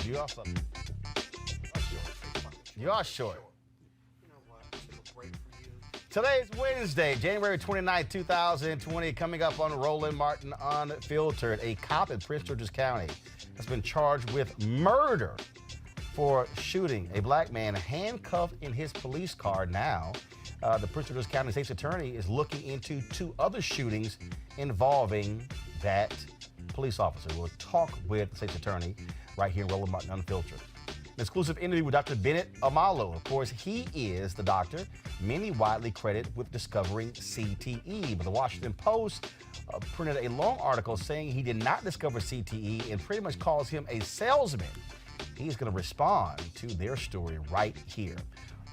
You are fucking. You are short. You know what? Take a break for you. Today's Wednesday, January 29th, 2020. Coming up on Roland Martin Unfiltered, a cop in Prince George's County has been charged with murder for shooting a black man handcuffed in his police car. Now, the Prince George's County State's Attorney is looking into 2 other shootings involving that police officer. We'll talk with the State's Attorney right here in Roland Martin Unfiltered. An exclusive interview with Dr. Bennet Omalu. Of course, he is the doctor many widely credit with discovering CTE. But the Washington Post printed a long article saying he did not discover CTE and pretty much calls him a salesman. He's going to respond to their story right here.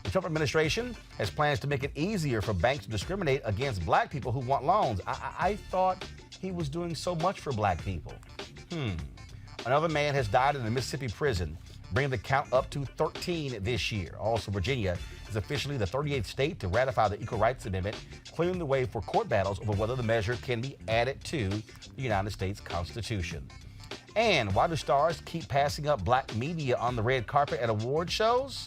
The Trump administration has plans to make it easier for banks to discriminate against black people who want loans. I thought he was doing so much for black people. Another man has died in a Mississippi prison, bringing the count up to 13 this year. Also, Virginia is officially the 38th state to ratify the Equal Rights Amendment, clearing the way for court battles over whether the measure can be added to the United States Constitution. And why do stars keep passing up black media on the red carpet at award shows?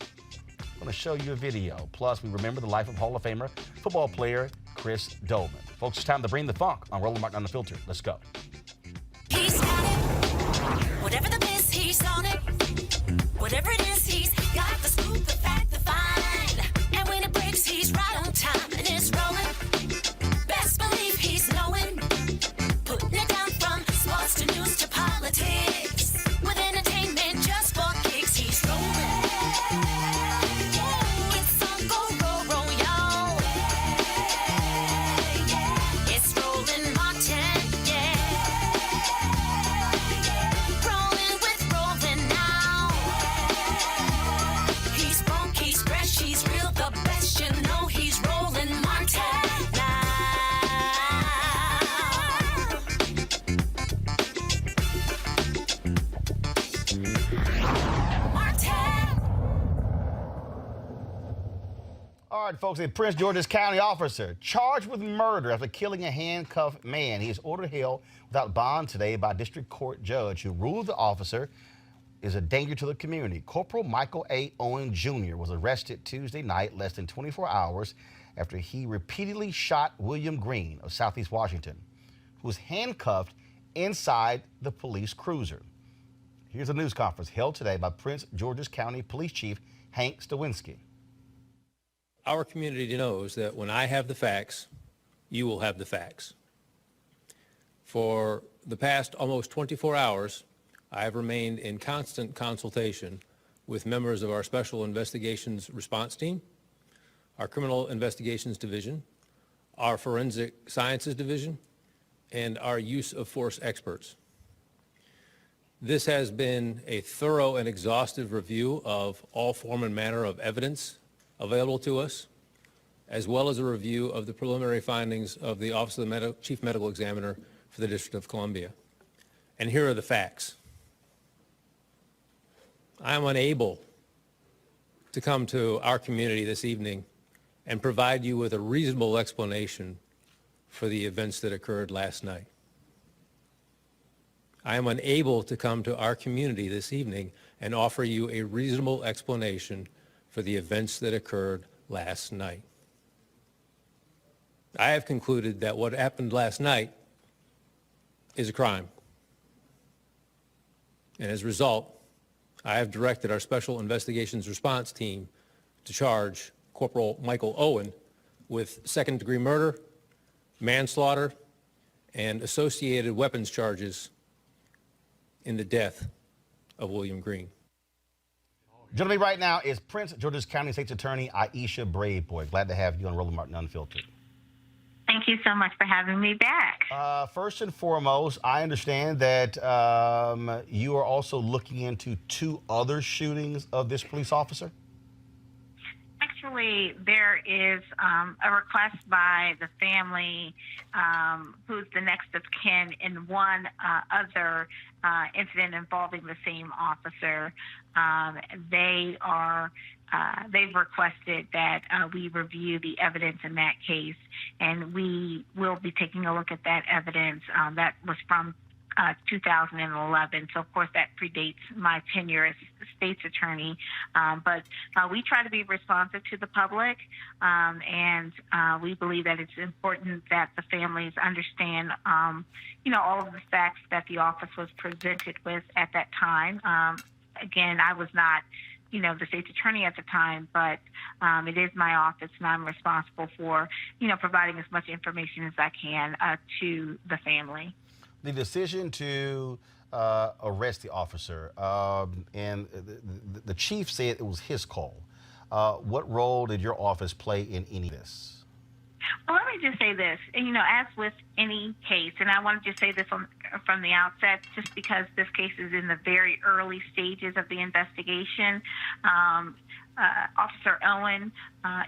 I'm going to show you a video. Plus, we remember the life of Hall of Famer football player Chris Doleman. Folks, it's time to bring the funk on Roland Martin Unfiltered. Let's go. He's got it. Whatever the miss, he's on it. Whatever it is, All right, folks, a Prince George's County officer charged with murder after killing a handcuffed man. He is ordered held without bond today by a district court judge who ruled the officer is a danger to the community. Corporal Michael A. Owen Jr. was arrested Tuesday night, less than 24 hours after he repeatedly shot William Green of Southeast Washington, who was handcuffed inside the police cruiser. Here's a news conference held today by Prince George's County Police Chief Hank Stawinski. Our community knows that when I have the facts, you will have the facts. For the past almost 24 hours, I have remained in constant consultation with members of our Special Investigations Response Team, our Criminal Investigations Division, our Forensic Sciences Division, and our use of force experts. This has been a thorough and exhaustive review of all form and manner of evidence available to us, as well as a review of the preliminary findings of the Office of the Chief Medical Examiner for the District of Columbia. And here are the facts. I am unable to come to our community this evening and provide you with a reasonable explanation for the events that occurred last night. I am unable to come to our community this evening and offer you a reasonable explanation for the events that occurred last night. I have concluded that what happened last night is a crime. And as a result, I have directed our Special Investigations Response Team to charge Corporal Michael Owen with second-degree murder, manslaughter, and associated weapons charges in the death of William Green. Joining me right now is Prince George's County State's Attorney Aisha Braveboy. Glad to have you on Roland Martin Unfiltered. Thank you so much for having me back. First and foremost, I understand that you are also looking into two other shootings of this police officer. Actually, there is a request by the family, who's the next of kin, in one other incident involving the same officer. They've requested that we review the evidence in that case, and we will be taking a look at that evidence. That was from 2011, so of course that predates my tenure as state's attorney. But we try to be responsive to the public, and we believe that it's important that the families understand, all of the facts that the office was presented with at that time. Again, I was not the state's attorney at the time, but it is my office, and I'm responsible for, providing as much information as I can to the family. The decision to arrest the officer, and the chief said it was his call. What role did your office play in any of this? Well, let me just say this, as with any case, and I want to just say this from the outset, just because this case is in the very early stages of the investigation. Officer Owen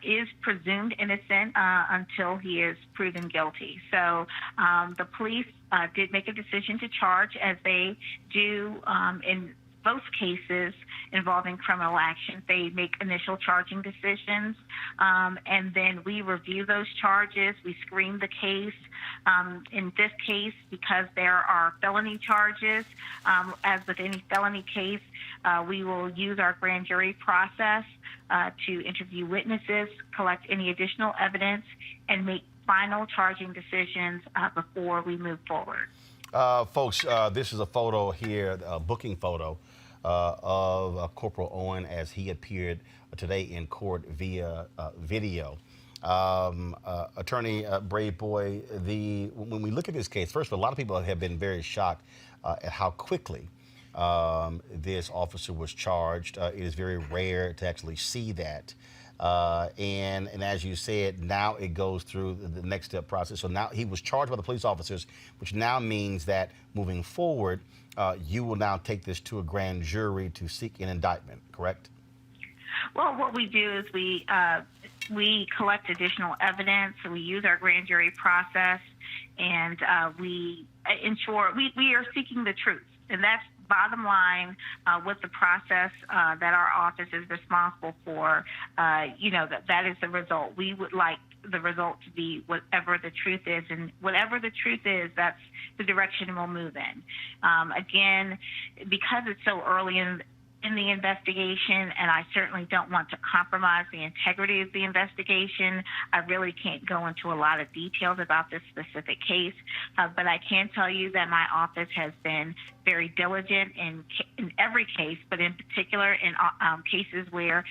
is presumed innocent until he is proven guilty. So the police did make a decision to charge, as they do in most cases involving criminal action. They make initial charging decisions, and then we review those charges. We screen the case. In this case, because there are felony charges, as with any felony case, we will use our grand jury process to interview witnesses, collect any additional evidence, and make final charging decisions before we move forward. Folks, this is a photo here, a booking photo of Corporal Owen as he appeared today in court via video. Attorney Braveboy, when we look at this case, first of all, a lot of people have been very shocked at how quickly this officer was charged. It is very rare to actually see that. And as you said, now it goes through the next step process. So now he was charged by the police officers, which now means that moving forward, you will now take this to a grand jury to seek an indictment, correct? Well, what we do is we collect additional evidence. So we use our grand jury process, and we ensure we are seeking the truth. And that's bottom line, with the process that our office is responsible for, that is the result. We would like the result to be whatever the truth is, and whatever the truth is, that's the direction we'll move in. Again, because it's so early in the investigation, and I certainly don't want to compromise the integrity of the investigation, I really can't go into a lot of details about this specific case, but I can tell you that my office has been very diligent in every case, but in particular in cases where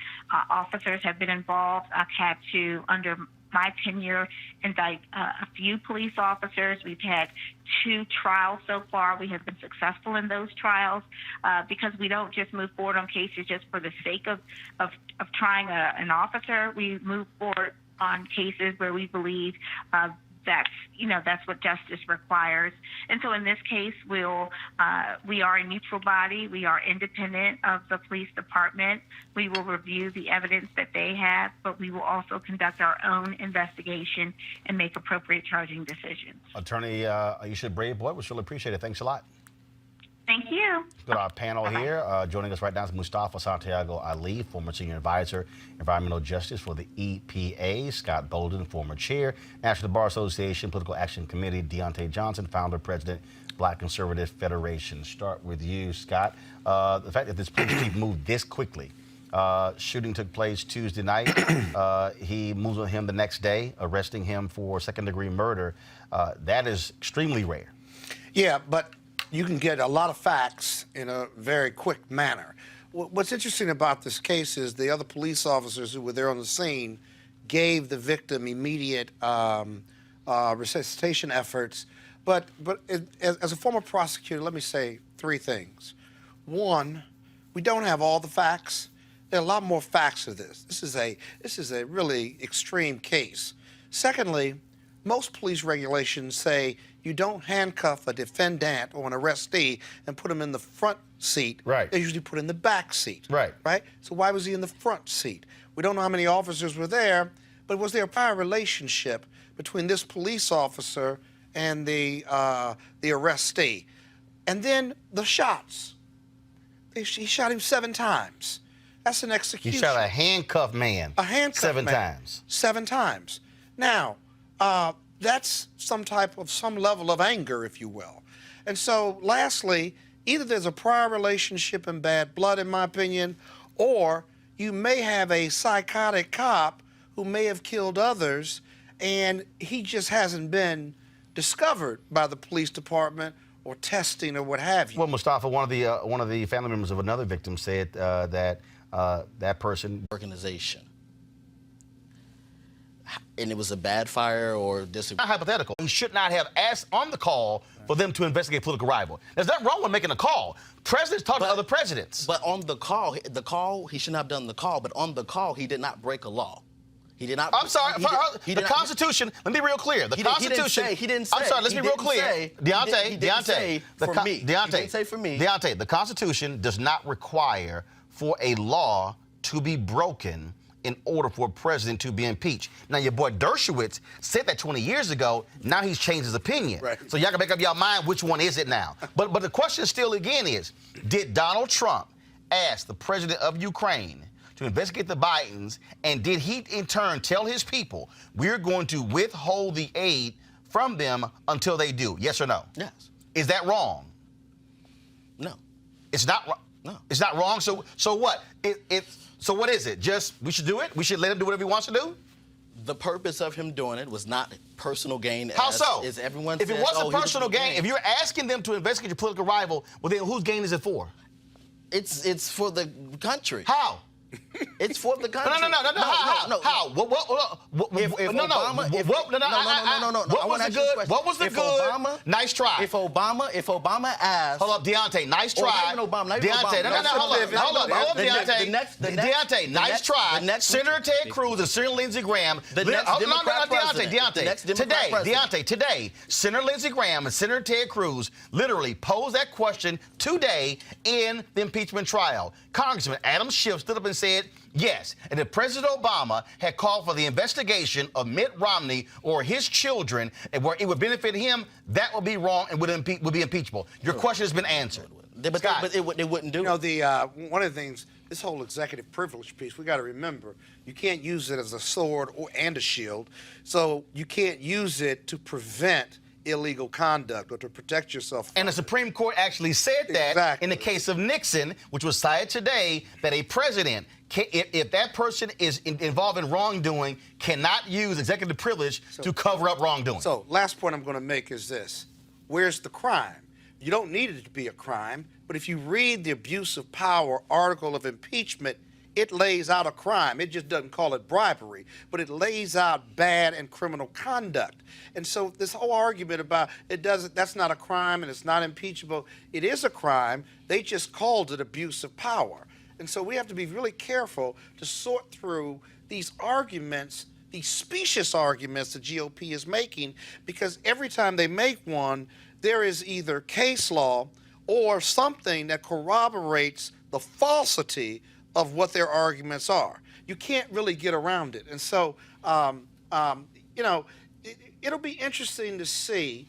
officers have been involved. I've had to, under my tenure, indict a few police officers. We've had 2 trials so far. We have been successful in those trials because we don't just move forward on cases just for the sake of trying an officer. We move forward on cases where we believe that's what justice requires. And so in this case, we are a neutral body. We are independent of the police department. We will review the evidence that they have, but we will also conduct our own investigation and make appropriate charging decisions. Attorney, you should brave boy. We surely appreciate it. Thanks a lot. Thank you. Let's go to our panel here. Joining us right now is Mustafa Santiago Ali, former Senior Advisor, Environmental Justice for the EPA. Scott Bolden, former Chair, National Bar Association, Political Action Committee. Deontay Johnson, Founder, President, Black Conservative Federation. Start with you, Scott. The fact that this police chief moved this quickly. Shooting took place Tuesday night. He moves on him the next day, arresting him for second-degree murder. That is extremely rare. Yeah, but you can get a lot of facts in a very quick manner. What's interesting about this case is the other police officers who were there on the scene gave the victim immediate resuscitation efforts. But as a former prosecutor, let me say 3 things. 1, we don't have all the facts. There are a lot more facts to this. This is a really extreme case. Secondly, most police regulations say you don't handcuff a defendant or an arrestee and put him in the front seat. Right. They usually put him in the back seat. Right. Right? So why was he in the front seat? We don't know how many officers were there, but was there a prior relationship between this police officer and the arrestee? And then the shots. He shot him 7 times. That's an execution. He shot a handcuffed man. A handcuffed 7 man. times. 7 times. Now, that's some level of anger, if you will. And so, lastly, either there's a prior relationship and bad blood, in my opinion, or you may have a psychotic cop who may have killed others, and he just hasn't been discovered by the police department or testing or what have you. Well, Mustafa, one of the family members of another victim said that that person organization. And it was a bad fire or not hypothetical. He should not have asked on the call for them to investigate political rival. There's nothing wrong with making a call. Presidents talk to other presidents. But on the call, he shouldn't have done the call, but on the call, he did not break a law. He did not. I'm sorry. The Constitution, let me be real clear. The Constitution. He didn't say. I'm sorry, let's be real clear. Deontay, the Constitution does not require for a law to be broken in order for a president to be impeached. Now, your boy Dershowitz said that 20 years ago. Now he's changed his opinion. Right. So y'all can make up your mind which one is it now. But the question still again is, did Donald Trump ask the president of Ukraine to investigate the Bidens, and did he in turn tell his people, we're going to withhold the aid from them until they do? Yes or no? Yes. Is that wrong? No. It's not wrong. No. It's not wrong. So what? So what is it? Just we should do it? We should let him do whatever he wants to do? The purpose of him doing it was not personal gain. How so? Is everyone if says, it wasn't personal gain, if you're asking them to investigate your political rival, well then whose gain is it for? It's for the country. How? It's for the country. No. How? What was the good? Nice try. If Obama asked. Hold up, Deontay. Nice try. Deontay. Hold up, Deontay. Nice try. Senator Ted Cruz and Senator Lindsey Graham. Deontay. Today, Senator Lindsey Graham and Senator Ted Cruz literally posed that question today in the impeachment trial. Congressman Adam Schiff stood up and said, yes, and if President Obama had called for the investigation of Mitt Romney or his children, and where it would benefit him, that would be wrong and would be impeachable. Your question has been answered. Scott. But they wouldn't do You know, it. one of the things, this whole executive privilege piece, we got to remember, you can't use it as a sword and a shield. So you can't use it to prevent illegal conduct or to protect yourself. And the Supreme Court actually said that Exactly. in the case of Nixon, which was cited today, that a president, if that person is involved in wrongdoing, cannot use executive privilege to cover up wrongdoing. So last point I'm going to make is this. Where's the crime? You don't need it to be a crime, but if you read the abuse of power article of impeachment, it lays out a crime. It just doesn't call it bribery, but it lays out bad and criminal conduct. And so this whole argument about that's not a crime and it's not impeachable, it is a crime. They just called it abuse of power. And so we have to be really careful to sort through these arguments, these specious arguments the GOP is making, because every time they make one, there is either case law or something that corroborates the falsity of what their arguments are. You can't really get around it. And so, you know, it'll be interesting to see.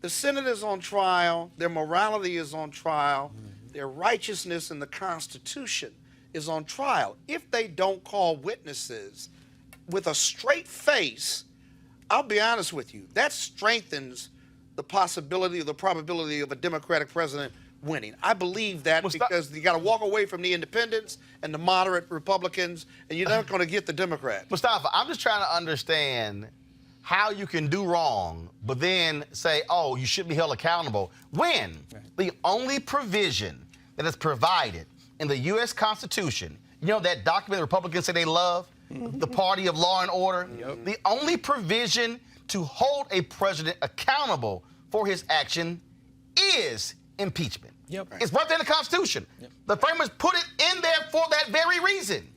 The Senate is on trial. Their morality is on trial. Their righteousness in the Constitution is on trial. If they don't call witnesses with a straight face, I'll be honest with you, that strengthens the possibility or the probability of a Democratic president winning. I believe that because you got to walk away from the independents and the moderate Republicans, and you're not going to get the Democrats. Mustafa, I'm just trying to understand how you can do wrong, but then say, oh, you should be held accountable, when the only provision that is provided in the U.S. Constitution, you know that document the Republicans say they love, the party of law and order, the only provision to hold a president accountable for his action is impeachment. It's right there in the Constitution. The framers put it in there for that very reason.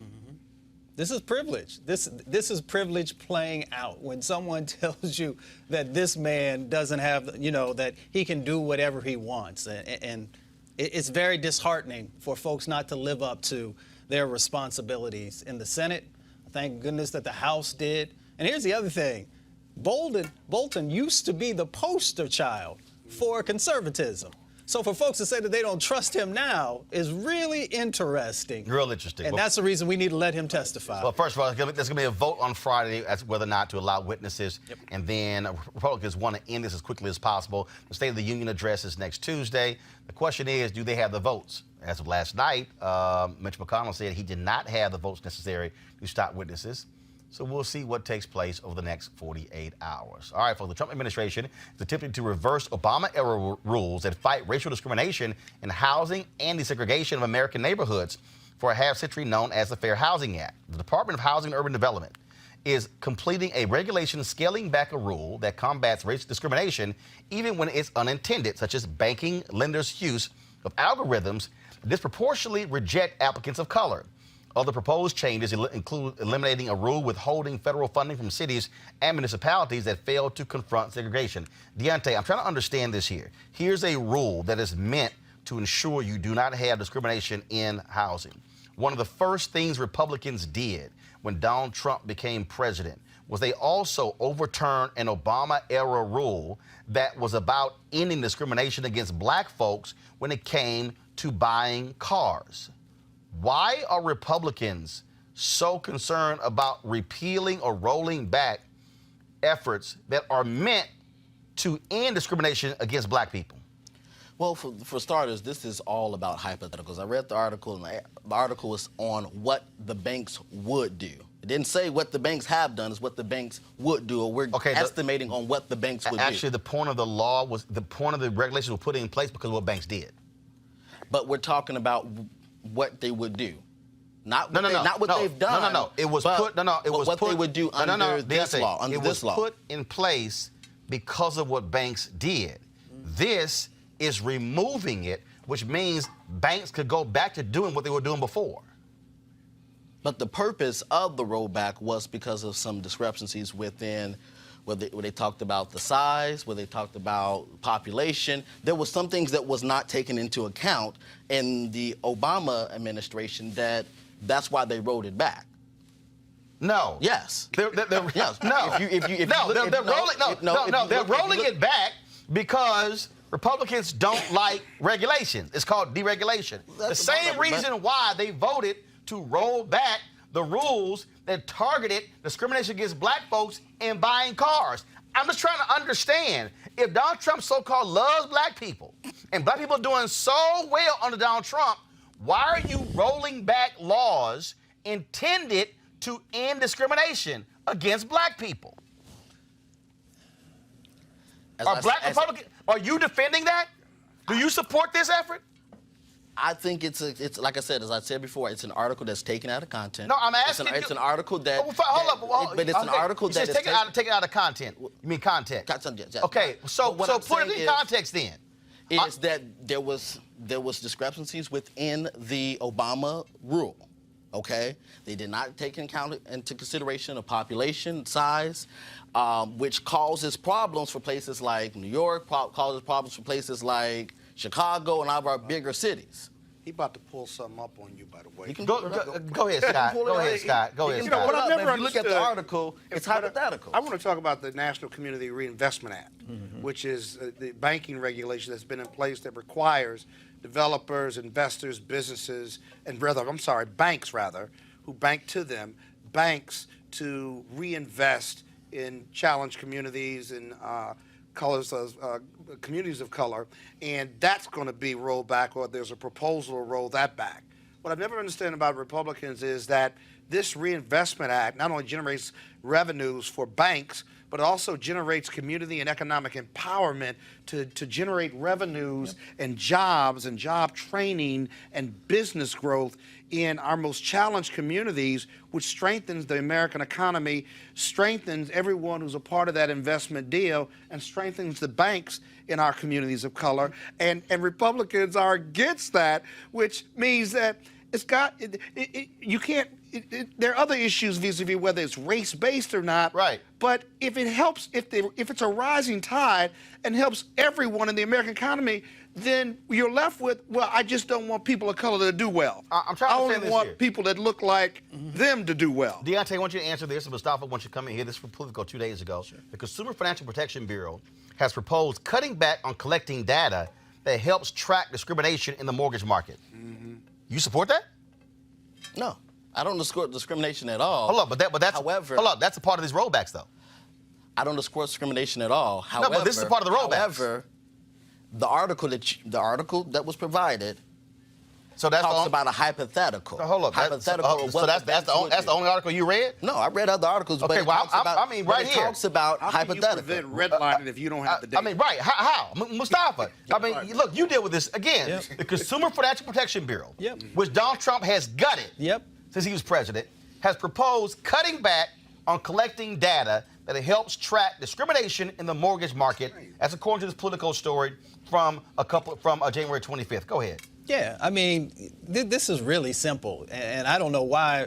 This is privilege. This is privilege playing out. When someone tells you that this man doesn't have, you know, that he can do whatever he wants, and it's very disheartening for folks not to live up to their responsibilities in the Senate. Thank goodness that the House did. And here's the other thing. Bolton used to be the poster child for conservatism. So for folks to say that they don't trust him now is really interesting. Real interesting. And that's the reason we need to let him testify. Well, first of all, there's going to be a vote on Friday as to whether or not to allow witnesses. And then Republicans want to end this as quickly as possible. The State of the Union address is next Tuesday. The question is, do they have the votes? As of last night, Mitch McConnell said he did not have the votes necessary to stop witnesses. So we'll see what takes place over the next 48 hours. All right, folks, the Trump administration is attempting to reverse Obama-era rules that fight racial discrimination in housing and desegregation of American neighborhoods for a half-century known as the Fair Housing Act. The Department of Housing and Urban Development is completing a regulation scaling back a rule that combats racial discrimination even when it's unintended, such as banking lenders' use of algorithms that disproportionately reject applicants of color. Other proposed changes include eliminating a rule withholding federal funding from cities and municipalities that fail to confront segregation. Deontay, I'm trying to understand this here. Here's a rule that is meant to ensure you do not have discrimination in housing. One of the first things Republicans did when Donald Trump became president was they also overturned an Obama-era rule that was about ending discrimination against black folks when it came to buying cars. Why are Republicans so concerned about repealing or rolling back efforts that are meant to end discrimination against black people? Well, for starters, this is all about hypotheticals. I read the article, and the article was on what the banks would do. It didn't say what the banks have done, it's what the banks would do, or we're estimating on what the banks would do. Actually, the point of the law was, the point of the regulations were put in place because of what banks did. But we're talking about what they would do. Not what they've done. It was put. It was what put, they would do under this law. Under it this was put in place because of what banks did. This is removing it, which means banks could go back to doing what they were doing before. But the purpose of the rollback was because of some discrepancies within where they talked about the size, where they talked about population. There was some things that was not taken into account in the Obama administration that's why they rolled it back. No. Yes. Yes. No. They're rolling it back because Republicans don't like regulation. It's called deregulation. The same reason why they voted to roll back the rules that targeted discrimination against black folks in buying cars. I'm just trying to understand, if Donald Trump so-called loves black people, and black people are doing so well under Donald Trump, why are you rolling back laws intended to end discrimination against black people? Are you defending that? Do you support this effort? I think it's like I said, as I said before, it's an article that's taken out of content. No, I'm asking It's an article that. But it's an article that is take it out of content. You mean context? Yeah. Okay, so put it in context then. Is that there was discrepancies within the Obama rule. Okay, they did not take into consideration of population size, which causes problems for places like New York, causes problems for places like Chicago and all of our bigger cities. He about to pull something up on you, by the way. You can go ahead, Scott. Go ahead, Scott. Go ahead, Scott. What I've never If you look at the article, it's hypothetical. I want to talk about the National Community Reinvestment Act, which is the banking regulation that's been in place that requires developers, investors, businesses, and banks who bank to them, banks to reinvest in challenged communities and communities of color, and that's going to be rolled back, or there's a proposal to roll that back. What I've never understood about Republicans is that this Reinvestment Act not only generates revenues for banks, but it also generates community and economic empowerment to generate revenues and jobs and job training and business growth in our most challenged communities, which strengthens the American economy, strengthens everyone who's a part of that investment deal, and strengthens the banks in our communities of color. And Republicans are against that, which means that you can't. There are other issues vis-a-vis whether it's race-based or not. Right. But if it helps, if it's a rising tide and helps everyone in the American economy, then you're left with, well, I just don't want people of color to do well. I'm trying to I only understand this want here. people that look like them to do well. Deontay, I want you to answer this, and Mustafa wants you to come in here. This was Politico 2 days ago. Sure. The Consumer Financial Protection Bureau has proposed cutting back on collecting data that helps track discrimination in the mortgage market. You support that? No, I don't support discrimination at all. Hold on, however, hold on, that's a part of these rollbacks, though. I don't support discrimination at all. However, no, but this is a part of the rollbacks. However, the article that was provided talks about a hypothetical. So hold up. That's the only article you read? No, I read other articles. Okay, but right it here. talks about How hypothetical. can you prevent redlining if you don't have the data? I mean, right? How? Mustafa. I mean, look, you deal with this again. Yep. The Consumer Financial Protection Bureau, Yep. which Donald Trump has gutted since he was president, has proposed cutting back on collecting data that helps track discrimination in the mortgage market. That's according to this Politico story from January 25th. Go ahead. Yeah, I mean, this is really simple, and I don't know why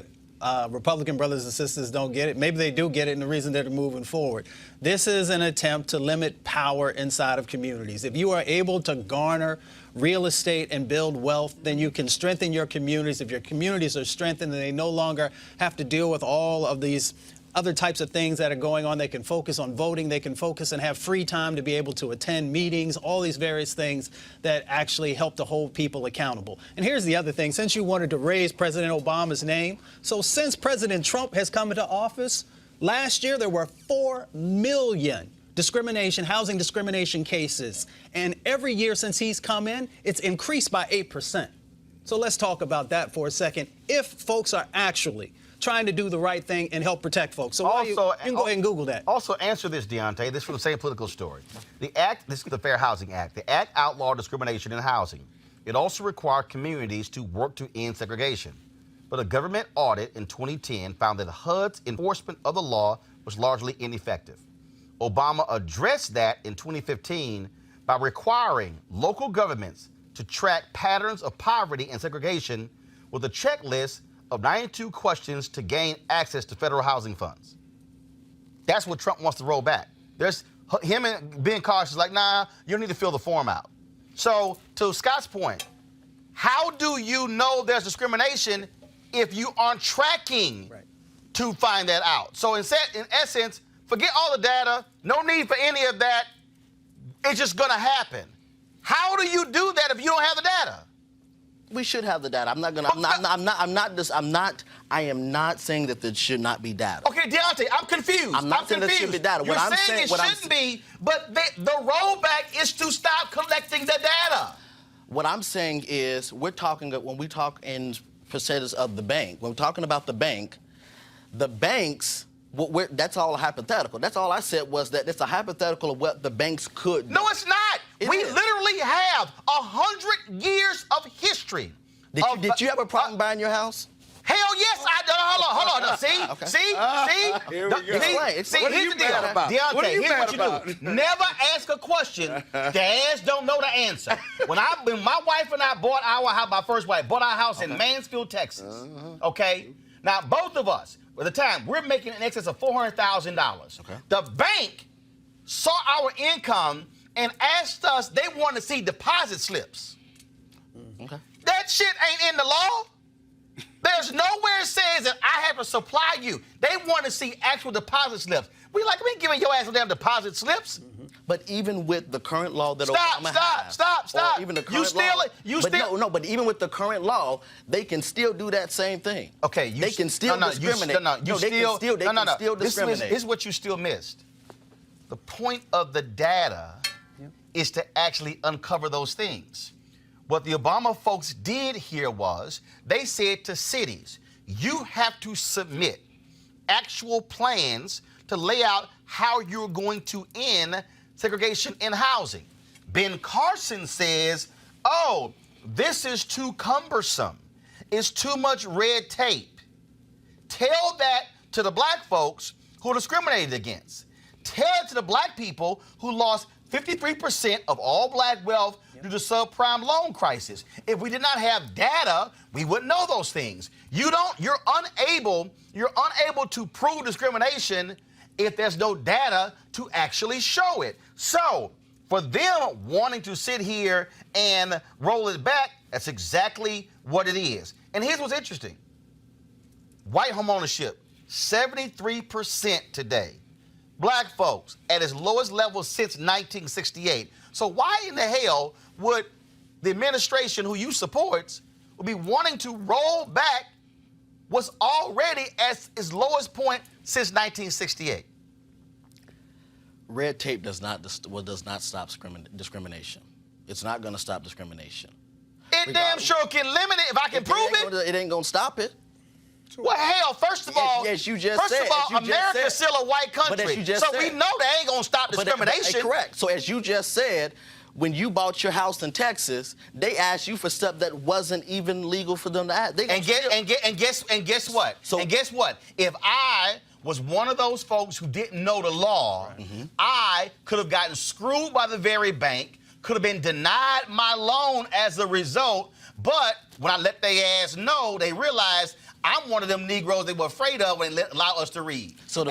Republican brothers and sisters don't get it. Maybe they do get it, and the reason they're moving forward. This is an attempt to limit power inside of communities. If you are able to garner real estate and build wealth, then you can strengthen your communities. If your communities are strengthened, then they no longer have to deal with all of these other types of things that are going on. They can focus on voting. They can focus and have free time to be able to attend meetings, all these various things that actually help to hold people accountable. And here's the other thing. Since you wanted to raise President Obama's name, so since President Trump has come into office, last year there were 4 million housing discrimination cases. And every year since he's come in, it's increased by 8%. So let's talk about that for a second. If folks are actually trying to do the right thing and help protect folks. So you can go ahead and Google that. Also, answer this, Deontay. This is from the same Political story. This is the Fair Housing Act. The act outlawed discrimination in housing. It also required communities to work to end segregation. But a government audit in 2010 found that HUD's enforcement of the law was largely ineffective. Obama addressed that in 2015 by requiring local governments to track patterns of poverty and segregation with a checklist of 92 questions to gain access to federal housing funds. That's what Trump wants to roll back. There's him and being cautious, like, nah, you don't need to fill the form out. So, to Scott's point, how do you know there's discrimination if you aren't tracking to find that out? So, in essence, forget all the data, no need for any of that. It's just going to happen. How do you do that if you don't have the data? We should have the data. I am not saying that there should not be data. Okay, Deontay, I'm confused. I'm not saying there should be data. You're saying it shouldn't be, but the rollback is to stop collecting the data. What I'm saying is when we talk in percentages of the bank, when we're talking about the banks, that's all hypothetical. That's all I said was that it's a hypothetical of what the banks could do. No, it's not. We is. literally have 100 years of history. Did you have a problem buying your house? Hell yes, I do. Hold on. No, see? Okay. See? Here we go. See, What are here's you the deal. mad about? Deontay, What are you here's mad what you about? do. Never ask a question the ass don't know the answer. When my wife and I bought our house, my first wife, bought our house in Mansfield, Texas. Okay? Now, both of us, at the time, we're making in excess of $400,000. Okay. The bank saw our income and asked us, they wanted to see deposit slips. Okay. That shit ain't in the law. There's nowhere it says that I have to supply you. They want to see actual deposit slips. We ain't giving your ass no damn deposit slips. But even with the current law that Stop, Obama stop, has, stop, stop. or even the You current still- law, but even with the current law, they can still do that same thing. Okay, they can still discriminate. They can still discriminate. This is what you still missed. The point of the data is to actually uncover those things. What the Obama folks did here was they said to cities, you have to submit actual plans to lay out how you're going to end segregation in housing. Ben Carson says, oh, this is too cumbersome. It's too much red tape. Tell that to the black folks who are discriminated against. Tell it to the black people who lost 53% of all black wealth due to subprime loan crisis. If we did not have data, we wouldn't know those things. You're unable to prove discrimination if there's no data to actually show it. So, for them wanting to sit here and roll it back, that's exactly what it is. And here's what's interesting. White homeownership, 73% today. Black folks at its lowest level since 1968. So why in the hell would the administration who you support would be wanting to roll back what's already at its lowest point since 1968? Red tape does not stop discrimination. It's not going to stop discrimination. It damn sure can limit it if I can prove it. It ain't going to stop it. Well, hell, first of all, America's still a white country. We know they ain't going to stop discrimination. Correct. So as you just said, when you bought your house in Texas, they asked you for stuff that wasn't even legal for them to ask. And guess what? If I was one of those folks who didn't know the law, I could have gotten screwed by the very bank, could have been denied my loan as a result. But when I let their ass know, they realized I'm one of them Negroes they were afraid of when they allow us to read. Just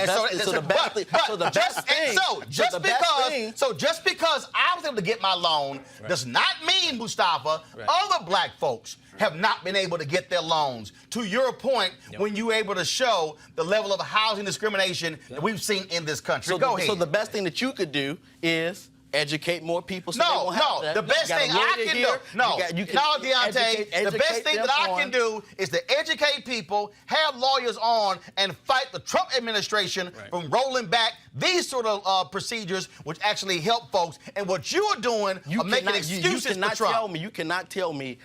because I was able to get my loan does not mean, Mustafa, other black folks have not been able to get their loans. To your point, when you're able to show the level of housing discrimination that we've seen in this country. Go ahead. So the best thing that you could do is educate more people. So the best thing I can do, Deontay, the best thing that I can do is to educate people, have lawyers on, and fight the Trump administration from rolling back these sort of procedures, which actually help folks. And what you are doing are making excuses for Trump. You cannot tell me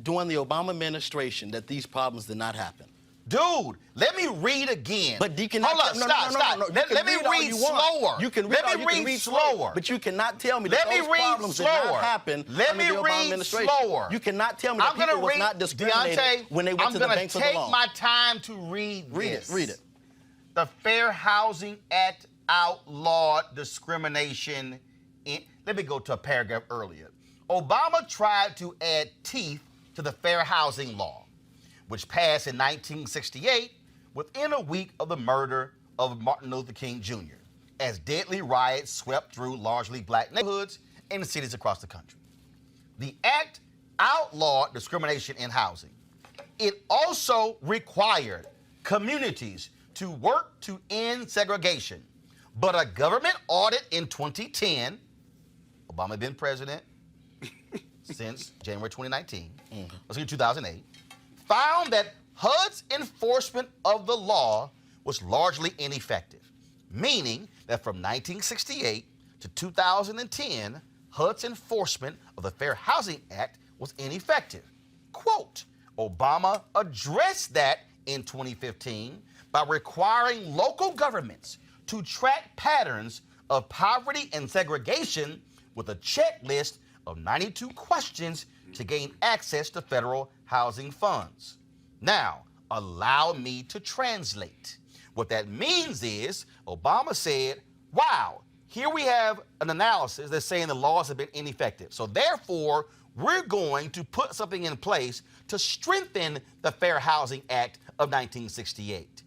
during the Obama administration that these problems did not happen. Dude, let me read again. But you cannot. Stop. Let me read slower. You can let me read slower. But you cannot tell me that those problems did not happen under the Obama administration. Slower. You cannot tell me that people was not discriminated when they went to the banks of the law. I'm going to take my time to read this. Read it. The Fair Housing Act outlawed discrimination. Let me go to a paragraph earlier. Obama tried to add teeth to the Fair Housing Law, which passed in 1968 within a week of the murder of Martin Luther King Jr., as deadly riots swept through largely black neighborhoods and cities across the country. The act outlawed discrimination in housing. It also required communities to work to end segregation. But a government audit in 2010, Obama had been president, since January 2019, let's say 2008, found that HUD's enforcement of the law was largely ineffective, meaning that from 1968 to 2010, HUD's enforcement of the Fair Housing Act was ineffective. Quote, Obama addressed that in 2015 by requiring local governments to track patterns of poverty and segregation with a checklist of 92 questions to gain access to federal housing funds. Now, allow me to translate. What that means is Obama said, wow, here we have an analysis that's saying the laws have been ineffective. So therefore, we're going to put something in place to strengthen the Fair Housing Act of 1968.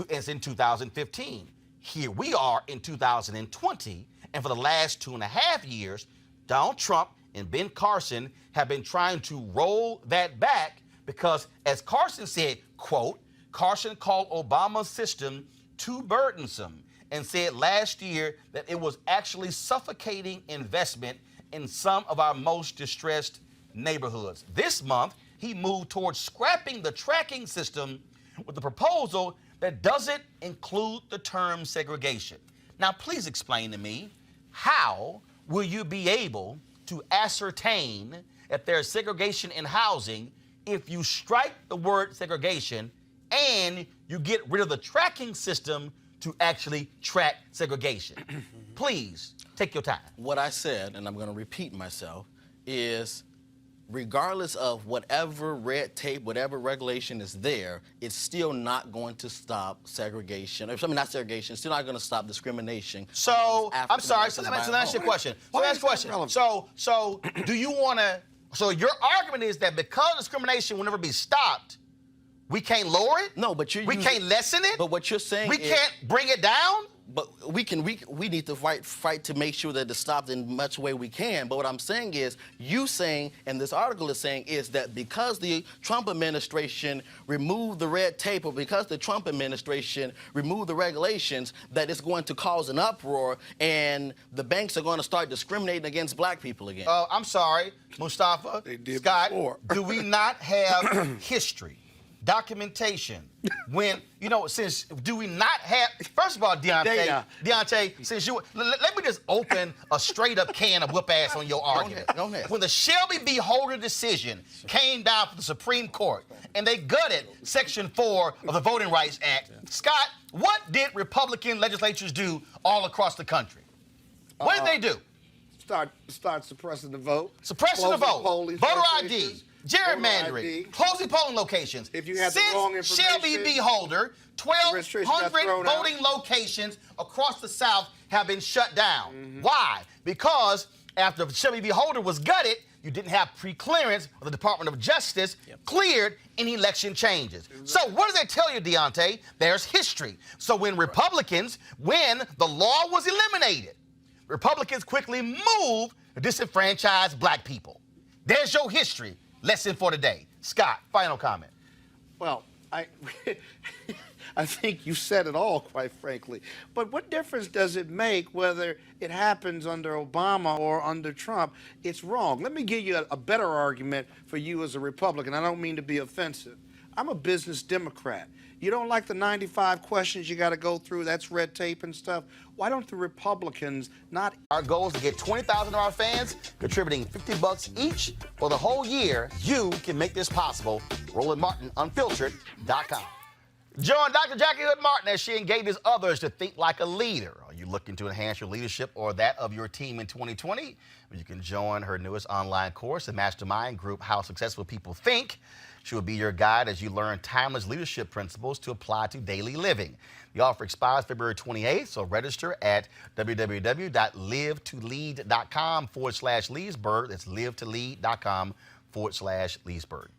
It's in 2015. Here we are in 2020, and for the last 2.5 years, Donald Trump and Ben Carson have been trying to roll that back because, as Carson said, quote, Carson called Obama's system too burdensome and said last year that it was actually suffocating investment in some of our most distressed neighborhoods. This month, he moved towards scrapping the tracking system with a proposal that doesn't include the term segregation. Now, please explain to me, how will you be able to ascertain if there's segregation in housing if you strike the word segregation and you get rid of the tracking system to actually track segregation? Please, take your time. What I said, and I'm going to repeat myself, is regardless of whatever red tape, whatever regulation is there, it's still not going to stop segregation. I mean, not segregation, it's still not going to stop discrimination. So, I'm sorry, so let me ask you a question. So do you want to, so your argument is that because discrimination will never be stopped, we can't lower it? No, but we can't lessen it? But what you're saying we can't bring it down? But we need to fight to make sure that it's stopped in much way we can. But what I'm saying is, you saying, and this article is saying, is that because the Trump administration removed the red tape, or because the Trump administration removed the regulations, that it's going to cause an uproar and the banks are going to start discriminating against black people again. I'm sorry, Mustafa, Scott, do we not have history? Documentation. When, since, do we not have, first of all, Deontay, since you, let me just open a straight up can of whoop ass on your argument. Go ahead. When the Shelby v. Holder decision came down from the Supreme Court and they gutted Section 4 of the Voting Rights Act, Scott, what did Republican legislatures do all across the country? What did they do? Start suppressing the vote. Suppressing the vote. Voter ID. Locations. Gerrymandering, closing polling locations. If you have the wrong information, Shelby v. Holder, 1,200 voting locations across the South have been shut down. Why? Because after Shelby v. Holder was gutted, you didn't have pre-clearance of the Department of Justice cleared any election changes. So what does that tell you, Deontay? There's history. So when the law was eliminated, Republicans quickly moved to disenfranchise black people. There's your history. Lesson for today. Scott, final comment. Well, I think you said it all, quite frankly. But what difference does it make whether it happens under Obama or under Trump? It's wrong. Let me give you a better argument for you as a Republican. I don't mean to be offensive. I'm a business Democrat. You don't like the 95 questions you got to go through, that's red tape and stuff. Why don't the Republicans not? Our goal is to get 20,000 of our fans contributing $50 each for the whole year. You can make this possible. RolandMartinUnfiltered.com. Join Dr. Jackie Hood Martin as she engages others to think like a leader. Are you looking to enhance your leadership or that of your team in 2020? You can join her newest online course, the Mastermind Group, How Successful People Think. She will be your guide as you learn timeless leadership principles to apply to daily living. The offer expires February 28th, so register at www.livetolead.com/Leesburg. That's livetolead.com/Leesburg.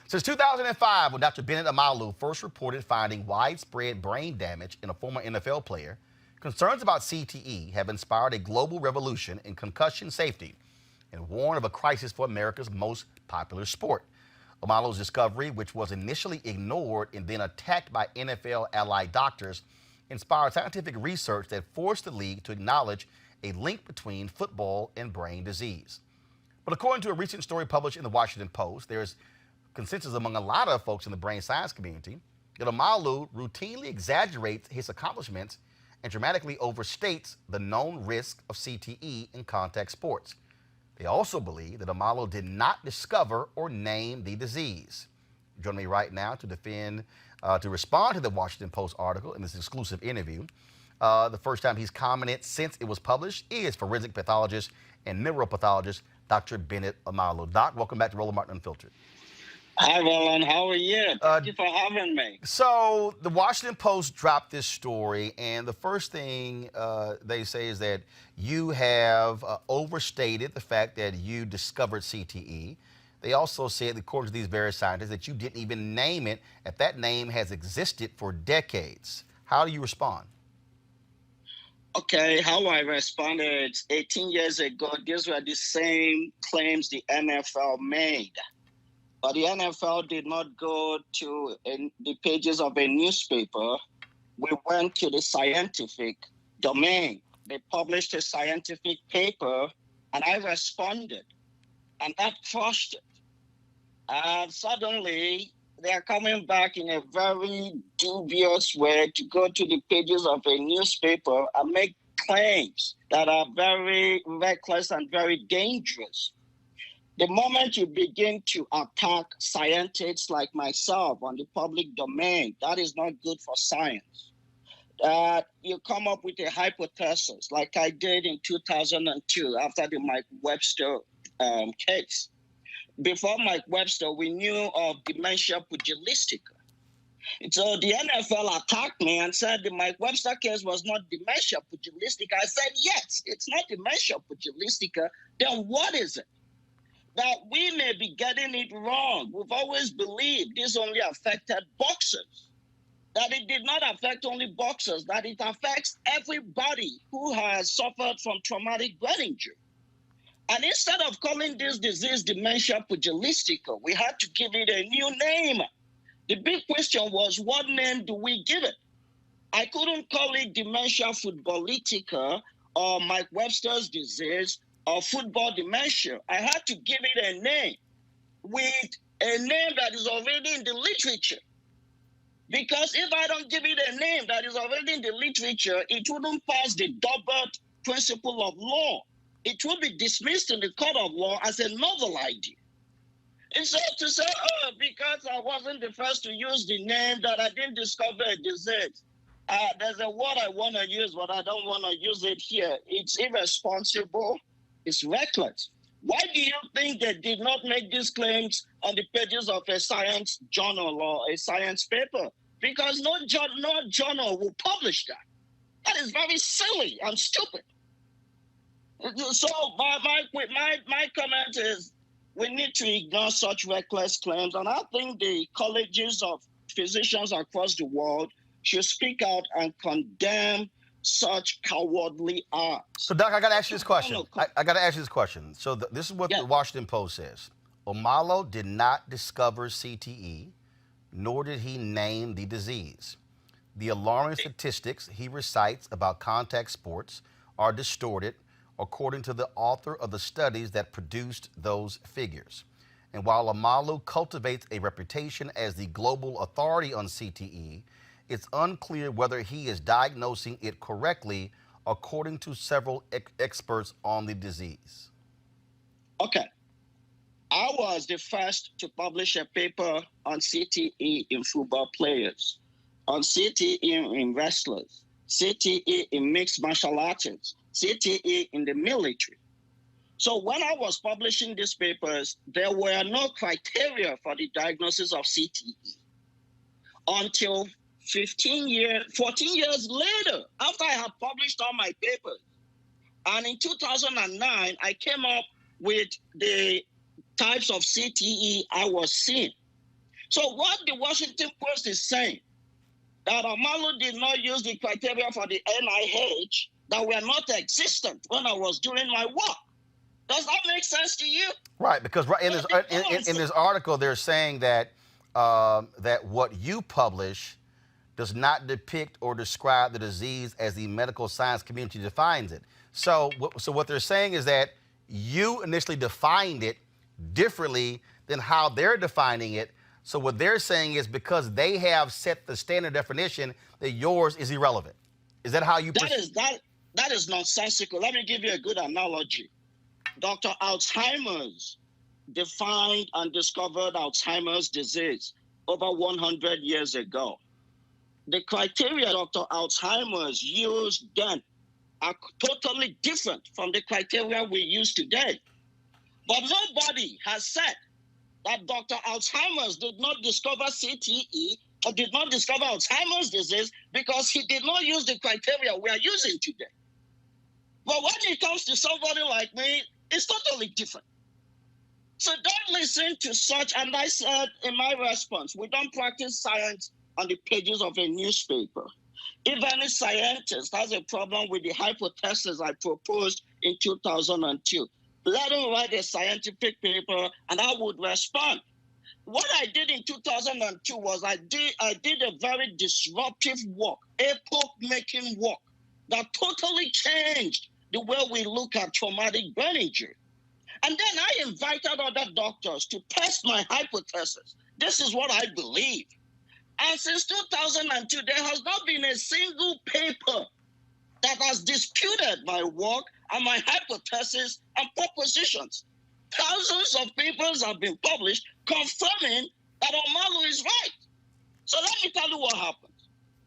Since 2005, when Dr. Bennet Omalu first reported finding widespread brain damage in a former NFL player, concerns about CTE have inspired a global revolution in concussion safety and warned of a crisis for America's most popular sport. Omalu's discovery, which was initially ignored and then attacked by NFL allied doctors, inspired scientific research that forced the league to acknowledge a link between football and brain disease. But according to a recent story published in the Washington Post, there's consensus among a lot of folks in the brain science community that Omalu routinely exaggerates his accomplishments and dramatically overstates the known risk of CTE in contact sports. They also believe that Omalu did not discover or name the disease. Joining me right now to respond to the Washington Post article in this exclusive interview. The first time he's commented since it was published is forensic pathologist and neuropathologist Dr. Bennet Omalu. Doc, welcome back to Roland Martin Unfiltered. Hi, Roland. How are you? Thank you for having me. So the Washington Post dropped this story, and the first thing they say is that you have overstated the fact that you discovered CTE. They also said, according to these various scientists, that you didn't even name it, that that name has existed for decades. How do you respond? Okay, how I responded 18 years ago, these were the same claims the NFL made. But the NFL did not go to the pages of a newspaper. We went to the scientific domain. They published a scientific paper, and I responded. And that crushed it. And suddenly, they are coming back in a very dubious way to go to the pages of a newspaper and make claims that are very reckless and very dangerous. The moment you begin to attack scientists like myself on the public domain, that is not good for science. You come up with a hypothesis, like I did in 2002 after the Mike Webster case. Before Mike Webster, we knew of dementia pugilistica. So the NFL attacked me and said the Mike Webster case was not dementia pugilistica. I said, yes, it's not dementia pugilistica. Then what is it? That we may be getting it wrong. We've always believed this only affected boxers, that it did not affect only boxers, that it affects everybody who has suffered from traumatic brain injury. And instead of calling this disease dementia pugilistica, we had to give it a new name. The big question was, what name do we give it? I couldn't call it dementia footballitica or Mike Webster's disease or football dementia. I had to give it a name with a name that is already in the literature. Because if I don't give it a name that is already in the literature, it wouldn't pass the Doleman principle of law. It will be dismissed in the court of law as a novel idea. And so to say, oh, because I wasn't the first to use the name that I didn't discover a disease, there's a word I want to use, but I don't want to use it here. It's irresponsible. It's reckless. Why do you think they did not make these claims on the pages of a science journal or a science paper? Because no journal will publish that. That is very silly and stupid. So my comment is we need to ignore such reckless claims. And I think the colleges of physicians across the world should speak out and condemn such cowardly acts. So, Doc, I got to ask you this question. I got to ask you this question. So this is what the Washington Post says. Omalu did not discover CTE, nor did he name the disease. The alarming statistics he recites about contact sports are distorted, according to the author of the studies that produced those figures. And while Omalu cultivates a reputation as the global authority on CTE, it's unclear whether he is diagnosing it correctly, according to several experts on the disease. Okay. I was the first to publish a paper on CTE in football players, on CTE in wrestlers, CTE in mixed martial artists, CTE in the military. So when I was publishing these papers, there were no criteria for the diagnosis of CTE until 14 years later, after I had published all my papers. And in 2009, I came up with the types of CTE I was seeing. So what the Washington Post is saying, that Omalu did not use the criteria for the NIH that were not existent when I was doing my work. Does that make sense to you? Right, because in this article, they're saying that that what you publish does not depict or describe the disease as the medical science community defines it. So what they're saying is that you initially defined it differently than how they're defining it. So what they're saying is because they have set the standard definition, that yours is irrelevant. Is that how you? That is nonsensical. Let me give you a good analogy. Dr. Alzheimer's defined and discovered Alzheimer's disease over 100 years ago. The criteria Dr. Alzheimer's used then are totally different from the criteria we use today. But nobody has said that Dr. Alzheimer's did not discover CTE or did not discover Alzheimer's disease because he did not use the criteria we are using today. But when it comes to somebody like me, it's totally different. So don't listen to such, and I said in my response, we don't practice science on the pages of a newspaper. If any scientist has a problem with the hypothesis I proposed in 2002, let him write a scientific paper and I would respond. What I did in 2002 was I did a very disruptive work, epoch-making work that totally changed the way we look at traumatic brain injury. And then I invited other doctors to test my hypothesis. This is what I believe. And since 2002, there has not been a single paper that has disputed my work and my hypothesis and propositions. Thousands of papers have been published confirming that Omalu is right. So let me tell you what happened.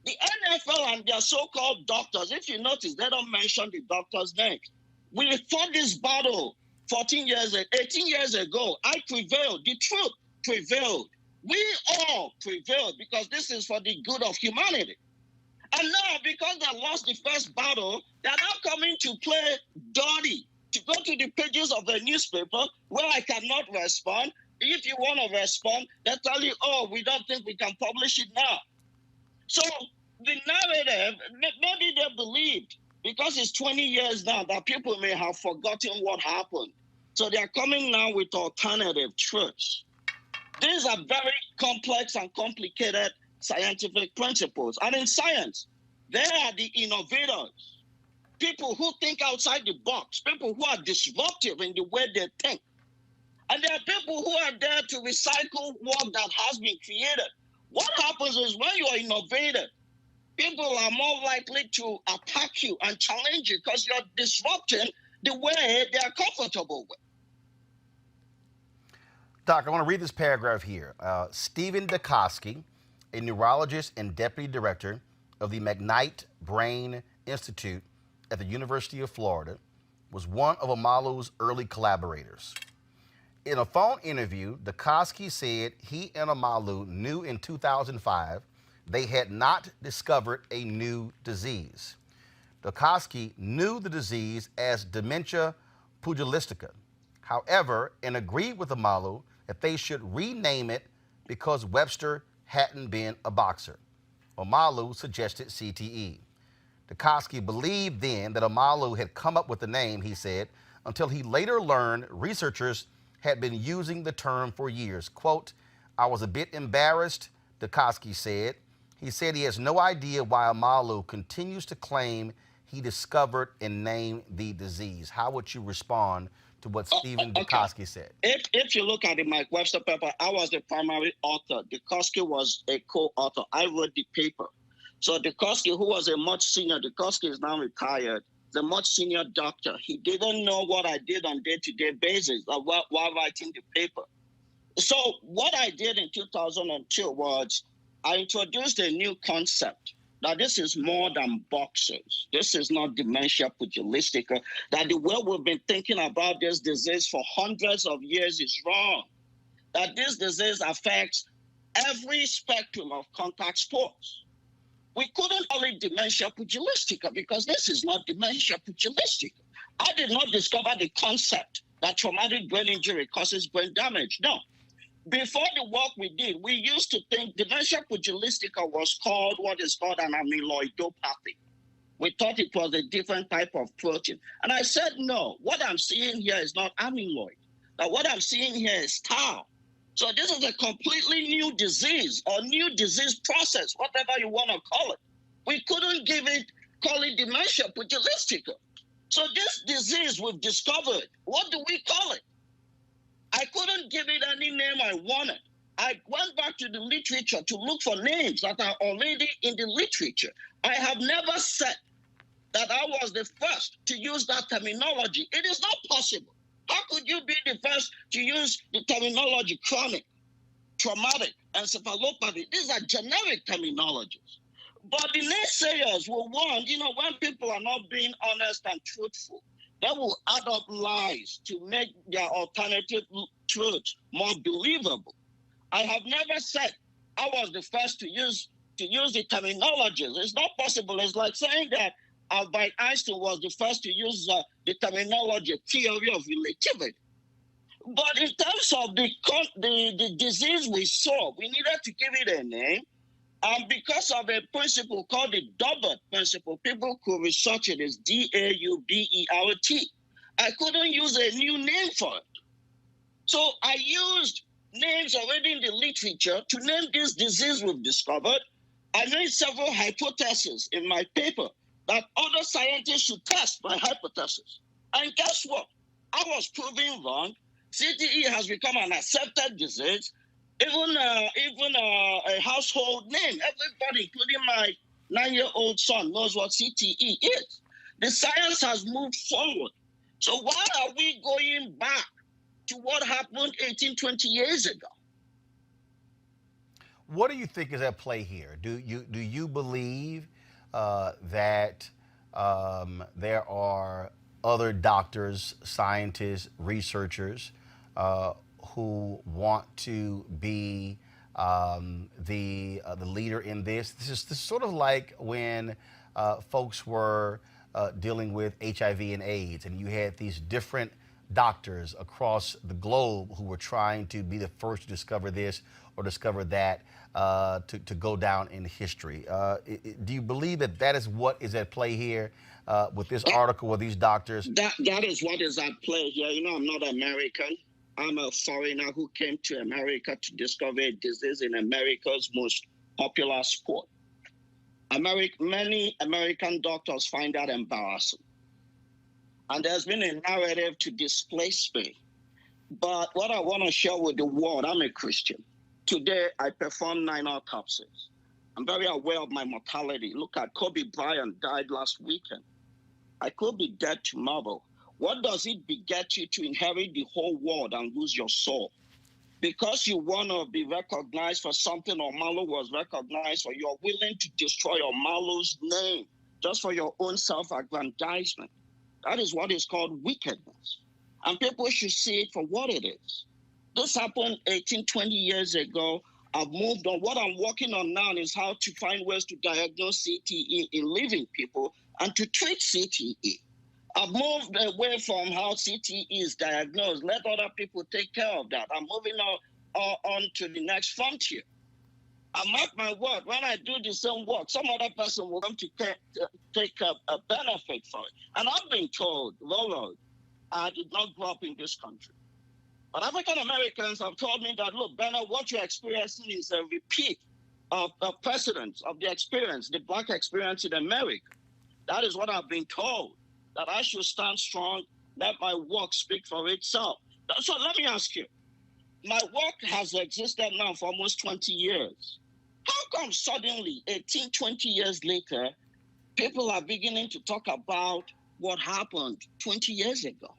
The NFL and their so-called doctors, if you notice, they don't mention the doctors' names. We fought this battle 18 years ago. I prevailed. The truth prevailed. We all prevailed because this is for the good of humanity. And now, because they lost the first battle, they're now coming to play dirty, to go to the pages of the newspaper where I cannot respond. If you want to respond, they tell you, oh, we don't think we can publish it now. So the narrative, maybe they believed, because it's 20 years now, that people may have forgotten what happened. So they're coming now with alternative truths. These are very complex and complicated scientific principles. And in science, they are the innovators, people who think outside the box, people who are disruptive in the way they think. And there are people who are there to recycle work that has been created. What happens is when you are innovative, people are more likely to attack you and challenge you because you're disrupting the way they are comfortable with. Doc, I want to read this paragraph here. Stephen Dikoski, a neurologist and deputy director of the McKnight Brain Institute at the University of Florida, was one of Omalu's early collaborators. In a phone interview, Dikoski said he and Omalu knew in 2005 they had not discovered a new disease. Dikoski knew the disease as dementia pugilistica, however, and agreed with Omalu that they should rename it because Webster hadn't been a boxer. Omalu suggested CTE. Dikoski believed then that Omalu had come up with the name, he said, until he later learned researchers had been using the term for years. Quote, I was a bit embarrassed, Dikoski said. He said he has no idea why Omalu continues to claim he discovered and named the disease. How would you respond to what Stephen Dikoski said? If you look at the Mike Webster paper, I was the primary author. Dikoski was a co-author. I wrote the paper. So Dikoski, who was a much senior, Dikoski is now retired, the much senior doctor. He didn't know what I did on day-to-day basis while writing the paper. So what I did in 2002 was I introduced a new concept. Now, this is more than boxers. This is not dementia pugilistica. That the way we've been thinking about this disease for hundreds of years is wrong. That this disease affects every spectrum of contact sports. We couldn't call it dementia pugilistica because this is not dementia pugilistica. I did not discover the concept that traumatic brain injury causes brain damage. No. Before the work we did, we used to think dementia pugilistica was called what is called an amyloidopathy. We thought it was a different type of protein. And I said, no, what I'm seeing here is not amyloid. Now, what I'm seeing here is tau. So this is a completely new disease or new disease process, whatever you want to call it. We couldn't call it dementia pugilistica. So this disease we've discovered, what do we call it? I couldn't give it any name I wanted. I went back to the literature to look for names that are already in the literature. I have never said that I was the first to use that terminology. It is not possible. How could you be the first to use the terminology chronic, traumatic, encephalopathy? These are generic terminologies. But the naysayers will want, when people are not being honest and truthful, they will add up lies to make their alternative truth more believable. I have never said I was the first to use the terminologies. It's not possible. It's like saying that Albert Einstein was the first to use the terminology theory of relativity. But in terms of the disease we saw, we needed to give it a name. And because of a principle called the Doubert principle, people could research it as Daubert. I couldn't use a new name for it. So I used names already in the literature to name this disease we've discovered. I made several hypotheses in my paper that other scientists should test my hypothesis. And guess what? I was proven wrong. CTE has become an accepted disease, even a household name. Everybody, including my 9-year-old son, knows what CTE is. The science has moved forward. So why are we going back to what happened 18, 20 years ago? What do you think is at play here? Do you believe that there are other doctors, scientists, researchers who want to be the leader in this? This is sort of like when folks were dealing with HIV and AIDS, and you had these different doctors across the globe who were trying to be the first to discover this or discover that to go down in history. Do you believe that that is what is at play here with this article, with these doctors? That is what is at play here. I'm not American. I'm a foreigner who came to America to discover a disease in America's most popular sport. Many American doctors find that embarrassing. And there's been a narrative to displace me. But what I want to share with the world, I'm a Christian. Today, I performed 9 autopsies. I'm very aware of my mortality. Look at Kobe Bryant died last weekend. I could be dead tomorrow. What does it beget you to inherit the whole world and lose your soul? Because you want to be recognized for something Omalu was recognized for, you're willing to destroy Omalu's name just for your own self-aggrandizement. That is what is called wickedness. And people should see it for what it is. This happened 18, 20 years ago. I've moved on. What I'm working on now is how to find ways to diagnose CTE in living people and to treat CTE. I've moved away from how CTE is diagnosed. Let other people take care of that. I'm moving on to the next frontier. I mark my word, when I do the same work, some other person will come to take a benefit for it. And I've been told, Roland, I did not grow up in this country. But African Americans have told me that, look, Bennet, what you're experiencing is a repeat of precedents of the experience, the Black experience in America. That is what I've been told, that I should stand strong, let my work speak for itself. So let me ask you, my work has existed now for almost 20 years. How come suddenly, 18, 20 years later, people are beginning to talk about what happened 20 years ago?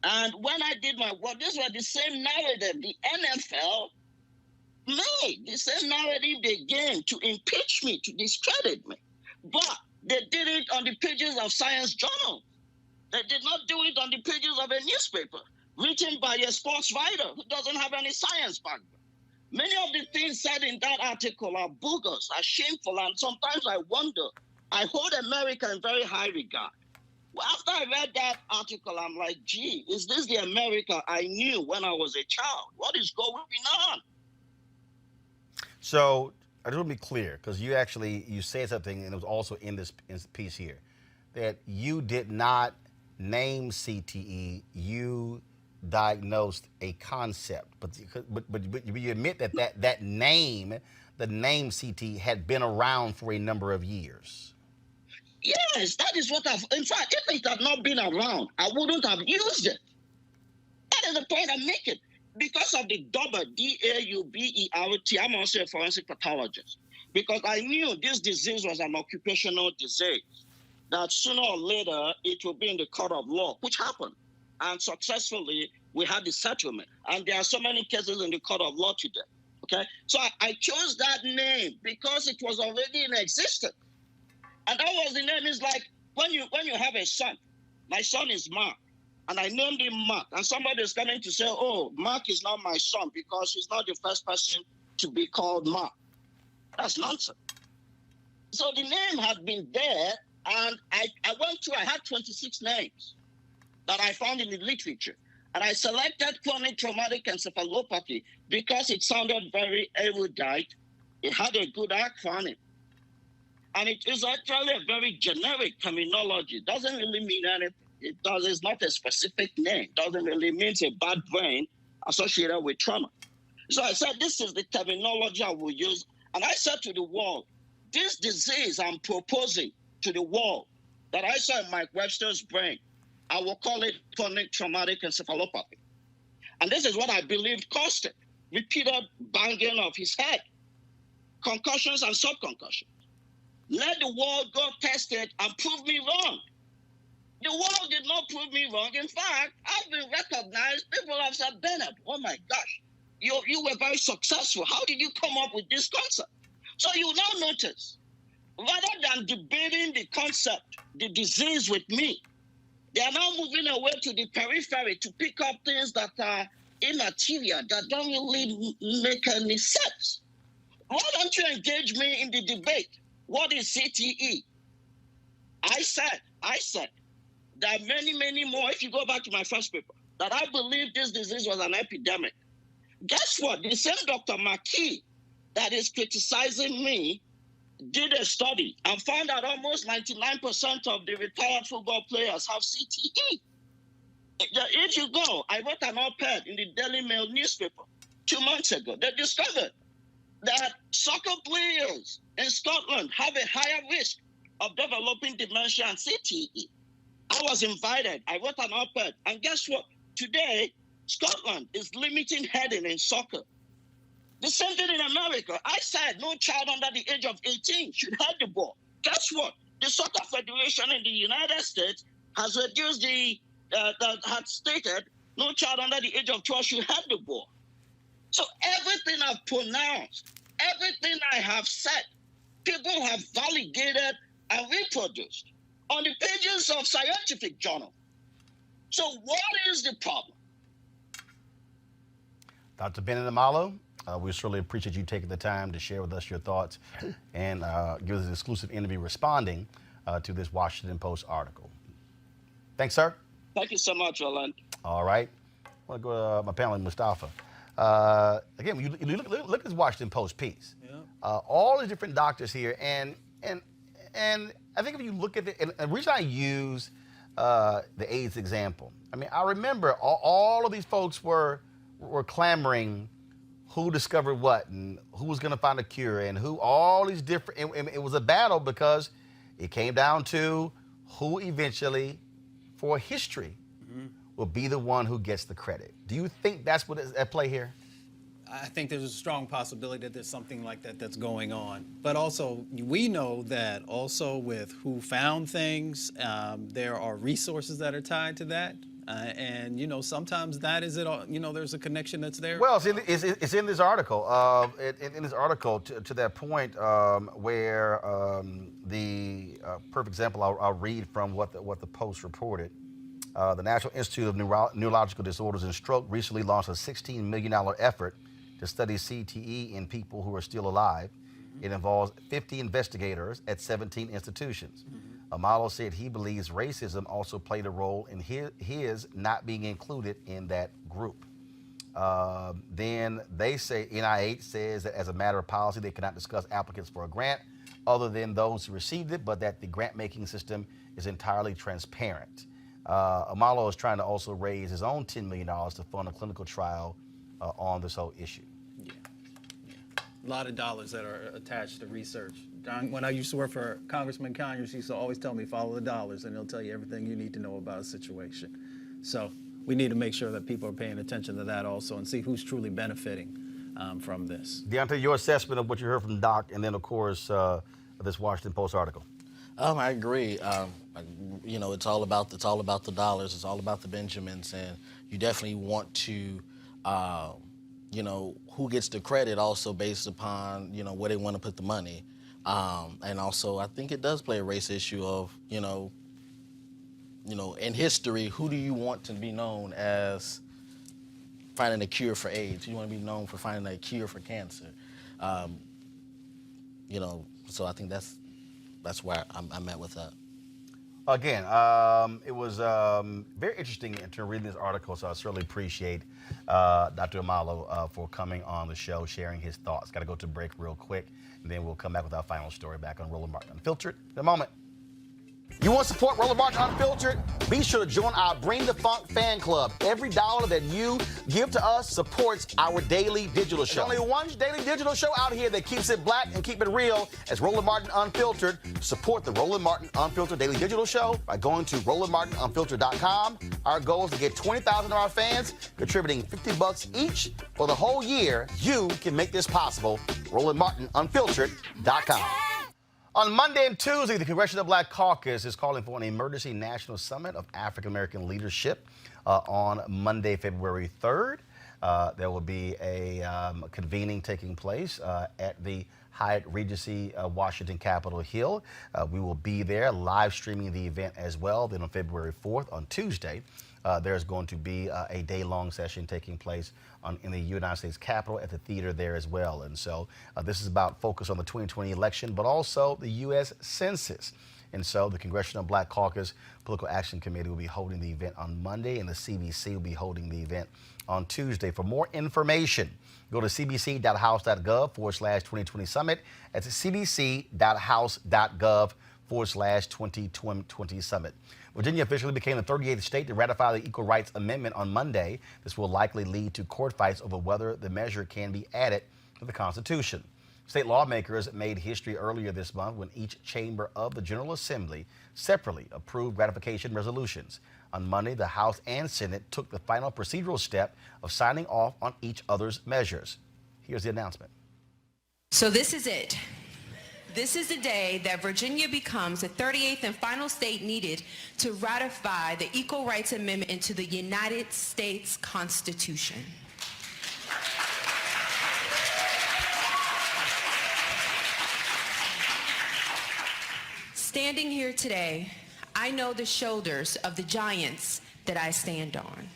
And when I did my work, these were the same narrative the NFL made, the same narrative they gained to impeach me, to discredit me. But they did it on the pages of science journals. They did not do it on the pages of a newspaper written by a sports writer who doesn't have any science background. Many of the things said in that article are bogus, are shameful, and sometimes I wonder, I hold America in very high regard. Well, after I read that article, I'm like, gee, is this the America I knew when I was a child? What is going on? So I just want to be clear, because you said something, and it was also in this piece here, that you did not name CTE, you diagnosed a concept, but you admit that name, the name CTE, had been around for a number of years. Yes, that is what I've. In fact, if it had not been around, I wouldn't have used it. That is the point I'm making. Because of the double DAUBERT, I'm also a forensic pathologist. Because I knew this disease was an occupational disease, that sooner or later it will be in the court of law, which happened. And successfully, we had the settlement. And there are so many cases in the court of law today. Okay? So I chose that name because it was already in existence. And that was the name. Is like when you have a son. My son is Mark, and I named him Mark. And somebody is coming to say, "Oh, Mark is not my son because he's not the first person to be called Mark." That's nonsense. So the name had been there, and I had 26 names that I found in the literature, and I selected chronic traumatic encephalopathy because it sounded very erudite. It had a good acronym. And it is actually a very generic terminology. It doesn't really mean anything. It's not a specific name. It doesn't really mean a bad brain associated with trauma. So I said, this is the terminology I will use. And I said to the world, this disease I'm proposing to the world that I saw in Mike Webster's brain, I will call it chronic traumatic encephalopathy. And this is what I believe caused it. Repeated banging of his head, concussions and subconcussions. Let the world go test it and prove me wrong. The world did not prove me wrong. In fact, I've been recognized. People have said, Bennet, oh my gosh, you were very successful. How did you come up with this concept? So you now notice, rather than debating the concept, the disease with me, they are now moving away to the periphery to pick up things that are immaterial, that don't really make any sense. Why don't you engage me in the debate? What is CTE? I said, there are many, many more. If you go back to my first paper, that I believe this disease was an epidemic. Guess what? The same Dr. McKee that is criticizing me did a study and found that almost 99% of the retired football players have CTE. If you go, I wrote an op-ed in the Daily Mail newspaper 2 months ago. They discovered that soccer players in Scotland have a higher risk of developing dementia and CTE. I was invited. I wrote an op-ed. And guess what? Today, Scotland is limiting heading in soccer. The same thing in America. I said no child under the age of 18 should head the ball. Guess what? The Soccer Federation in the United States has reduced had stated no child under the age of 12 should head the ball. So everything I've pronounced, everything I have said, people have validated and reproduced on the pages of scientific journals. So what is the problem? Dr. Bennet Omalu, we certainly appreciate you taking the time to share with us your thoughts and give us an exclusive interview responding to this Washington Post article. Thanks, sir. Thank you so much, Roland. All right. I want to go to my panel, Mustafa. Again, you look at this Washington Post piece. Yeah. All the different doctors here, and I think if you look at it, and the reason I use the AIDS example, I mean, I remember all of these folks were clamoring who discovered what and who was going to find a cure and who, all these different, and it was a battle because it came down to who eventually, for history, will be the one who gets the credit. Do you think that's what is at play here? I think there's a strong possibility that there's something like that that's going on. But also, we know that also with who found things, there are resources that are tied to that. And, you know, sometimes that is it all, you know, there's a connection that's there. Well, it's in this article. In this article, to that point where the perfect example, I'll read from what the Post reported. The National Institute of Neurological Disorders and Stroke recently launched a $16 million effort to study CTE in people who are still alive. It involves 50 investigators at 17 institutions. Omalu said he believes racism also played a role in his not being included in that group. Then they say, NIH says that as a matter of policy, they cannot discuss applicants for a grant other than those who received it, but that the grant-making system is entirely transparent. Omalu is trying to also raise his own $10 million to fund a clinical trial on this whole issue. Yeah. A lot of dollars that are attached to research When I used to work for Congressman Conyers, he used to always tell me, follow the dollars, and he'll tell you everything you need to know about a situation. So we need to make sure that people are paying attention to that also and see who's truly benefiting from this. Deontay, your assessment of what you heard from Doc, and then, of course, this Washington Post article. I agree. You know, it's all about the dollars. It's all about the Benjamins, and you definitely want to, you know, who gets the credit also based upon, you know, where they want to put the money, and also I think it does play a race issue of, you know, in history, who do you want to be known as finding a cure for AIDS? You want to be known for finding a cure for cancer, you know. So I think that's where I'm at with that. Again, it was very interesting in terms of reading this article, so I certainly appreciate Dr. Omalu for coming on the show, sharing his thoughts. Got to go to break real quick, and then we'll come back with our final story back on Roland Martin Unfiltered in a moment. You want to support Roland Martin Unfiltered? Be sure to join our Bring the Funk fan club. Every dollar that you give to us supports our daily digital show. There's only one daily digital show out here that keeps it black and keep it real. As Roland Martin Unfiltered. Support the Roland Martin Unfiltered daily digital show by going to RolandMartinUnfiltered.com. Our goal is to get 20,000 of our fans contributing $50 each for the whole year. You can make this possible. RolandMartinUnfiltered.com. On Monday and Tuesday, the Congressional Black Caucus is calling for an emergency national summit of African American leadership on Monday, February 3rd. There will be a convening taking place at the Hyatt Regency Washington Capitol Hill. We will be there live streaming the event as well. Then on February 4th, on Tuesday, there's going to be a day-long session taking place in the United States Capitol at the theater there as well. And so this is about focus on the 2020 election, but also the U.S. Census. And so the Congressional Black Caucus Political Action Committee will be holding the event on Monday, and the CBC will be holding the event on Tuesday. For more information, go to cbc.house.gov/2020 summit. That's cbc.house.gov/2020 summit. Virginia officially became the 38th state to ratify the Equal Rights Amendment on Monday. This will likely lead to court fights over whether the measure can be added to the Constitution. State lawmakers made history earlier this month when each chamber of the General Assembly separately approved ratification resolutions. On Monday, the House and Senate took the final procedural step of signing off on each other's measures. Here's the announcement. So this is it. This is the day that Virginia becomes the 38th and final state needed to ratify the Equal Rights Amendment into the United States Constitution. Standing here today, I know the shoulders of the giants that I stand on.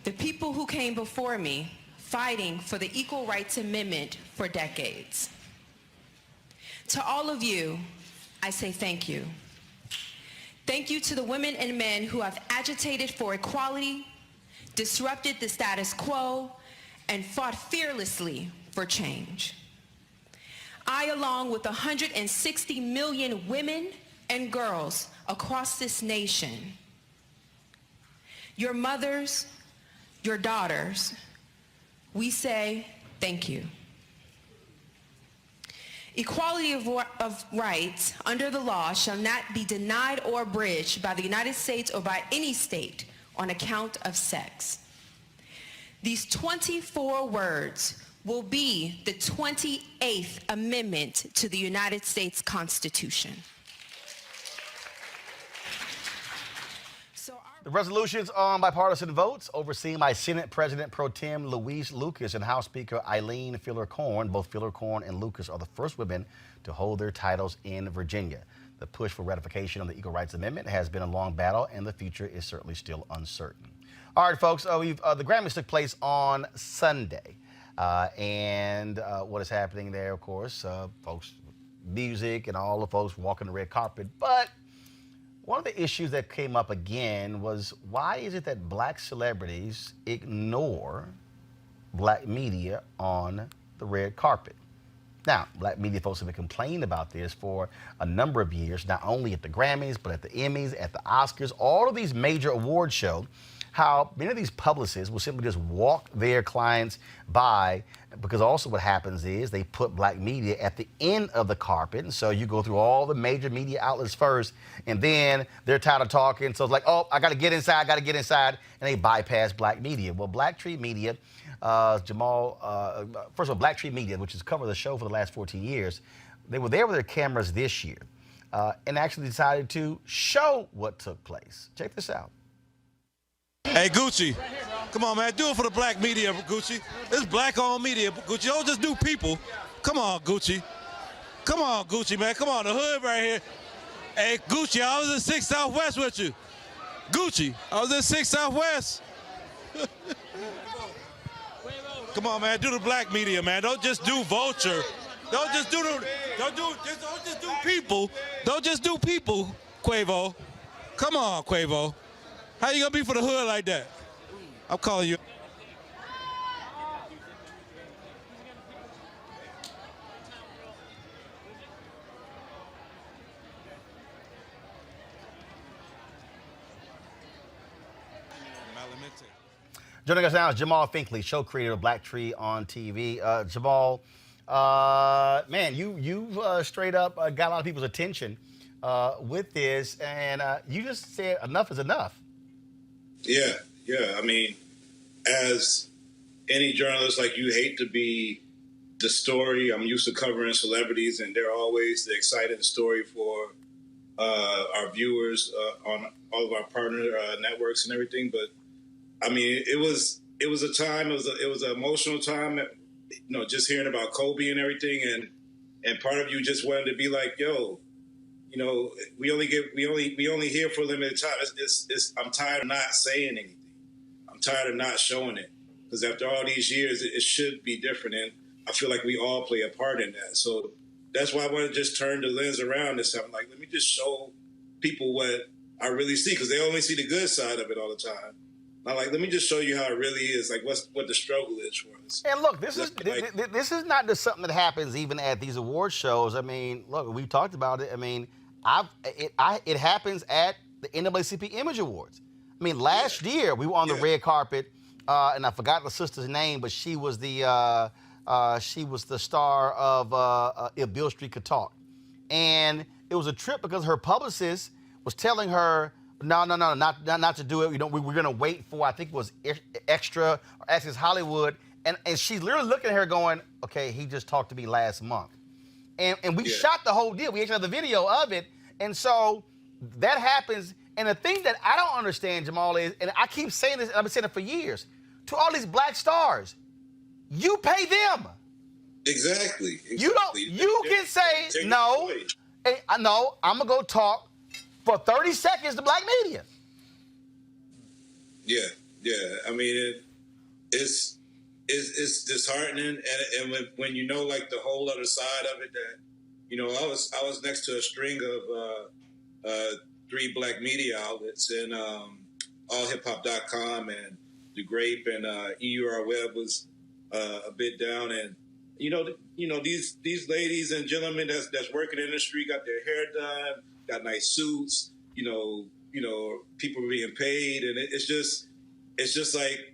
The people who came before me fighting for the Equal Rights Amendment for decades. To all of you, I say thank you. Thank you to the women and men who have agitated for equality, disrupted the status quo, and fought fearlessly for change. I, along with 160 million women and girls across this nation, your mothers, your daughters, we say thank you. Equality of rights under the law shall not be denied or abridged by the United States or by any state on account of sex. These 24 words will be the 28th Amendment to the United States Constitution. The resolutions on bipartisan votes overseen by Senate President Pro Tem Louise Lucas and House Speaker Eileen Filler-Corn. Both Filler-Corn and Lucas are the first women to hold their titles in Virginia. The push for ratification of the Equal Rights Amendment has been a long battle, and the future is certainly still uncertain. All right, folks, the Grammys took place on Sunday. And what is happening there, of course, folks, music and all the folks walking the red carpet. But one of the issues that came up again was, why is it that black celebrities ignore black media on the red carpet? Now, black media folks have been complaining about this for a number of years, not only at the Grammys, but at the Emmys, at the Oscars, all of these major award shows. how many of these publicists will simply just walk their clients by, because also what happens is they put black media at the end of the carpet. And so you go through all the major media outlets first, and then they're tired of talking. So it's like, oh, I got to get inside, and they bypass black media. Well, Black Tree Media, first of all, Black Tree Media, which has covered the show for the last 14 years, they were there with their cameras this year and actually decided to show what took place. Check this out. Hey, Gucci, come on, man. Do it for the black media, Gucci. This black-owned media, Gucci. Don't just do people. Come on, Gucci. Come on, Gucci, man. Come on, the hood right here. Hey, Gucci, I was in 6 Southwest with you. Gucci, I was in 6 Southwest. Come on, man. Do the black media, man. Don't just do Vulture. Don't just do people. Don't just do people, Quavo. Come on, Quavo. How you gonna be for the hood like that? I'm calling you. Joining us now is Jamal Finkley, show creator of Black Tree on TV. Jamal, man, you've straight up got a lot of people's attention with this, and you just said enough is enough. Yeah. I mean, as any journalist, like, you hate to be the story. I'm used to covering celebrities, and they're always the exciting story for our viewers on all of our partner networks and everything. But I mean, it was a time. It was an emotional time. Just hearing about Kobe and everything, and part of you just wanted to be like, yo. We only hear for a limited time. I'm tired of not saying anything. I'm tired of not showing it, because after all these years, it should be different, and I feel like we all play a part in that. So that's why I want to just turn the lens around this time. Like, let me just show people what I really see, because they only see the good side of it all the time. I'm like, let me just show you how it really is. Like, what the struggle is for us. And look, this is not just something that happens even at these award shows. I mean, look, we talked about it. I mean, it happens at the NAACP Image Awards. I mean, last year we were on the red carpet, and I forgot the sister's name, but she was the star of If Beale Street Could Talk, and it was a trip because her publicist was telling her, no, not to do it. We're gonna wait for, I think it was Extra or Access Hollywood, and she's literally looking at her going, okay, he just talked to me last month. And we shot the whole deal. We actually have the video of it. And so that happens. And the thing that I don't understand, Jamal, is, and I keep saying this, and I've been saying it for years, to all these black stars, you pay them. Exactly. You can say, no, I'm going to go talk for 30 seconds to black media. Yeah. I mean, it's disheartening, and when like the whole other side of it, that I was next to a string of 3 black media outlets, and allhiphop.com and The Grape and EUR Web was a bit down, and these ladies and gentlemen that's working in the industry got their hair done, got nice suits, people being paid, and it's just like,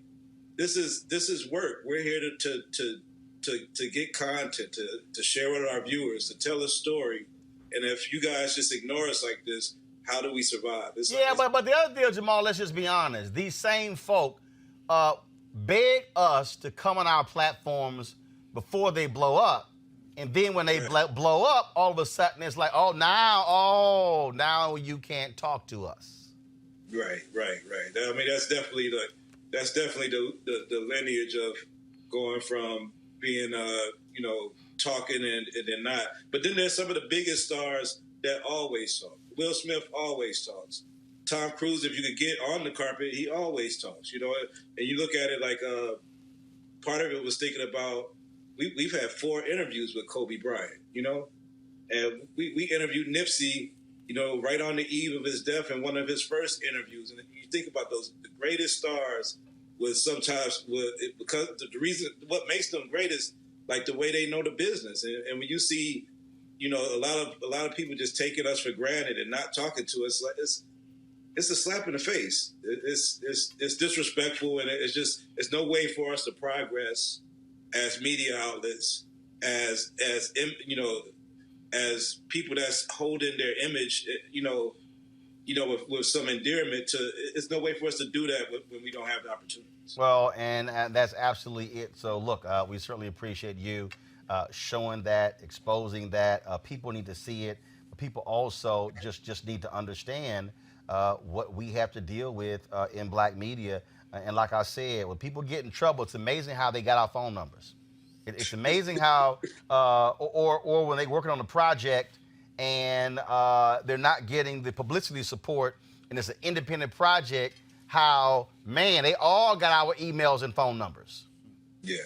this is work. We're here to get content, to share with our viewers, to tell a story. And if you guys just ignore us like this, how do we survive? But the other deal, Jamal, let's just be honest. These same folk beg us to come on our platforms before they blow up. And then when they blow up, all of a sudden it's like, now you can't talk to us. Right. I mean, that's definitely the lineage of going from being, talking and then not. But then there's some of the biggest stars that always talk. Will Smith always talks. Tom Cruise, if you could get on the carpet, he always talks, And you look at it like, part of it was thinking about, we've had 4 interviews with Kobe Bryant, and we interviewed Nipsey, right on the eve of his death in one of his first interviews. And you think about the greatest stars because the reason, what makes them great is like the way they know the business. And when you see, a lot of people just taking us for granted and not talking to us, like it's a slap in the face. It's disrespectful, and it's no way for us to progress as media outlets, as as people that's holding their image, with some endearment to. It's no way for us to do that when we don't have the opportunities. Well, and that's absolutely it. So look, we certainly appreciate you showing that, exposing that. People need to see it, but people also just need to understand what we have to deal with in black media. And like I said, when people get in trouble, it's amazing how they got our phone numbers. It's amazing how, or when they're working on a project and they're not getting the publicity support, and it's an independent project, how, man, they all got our emails and phone numbers. Yeah,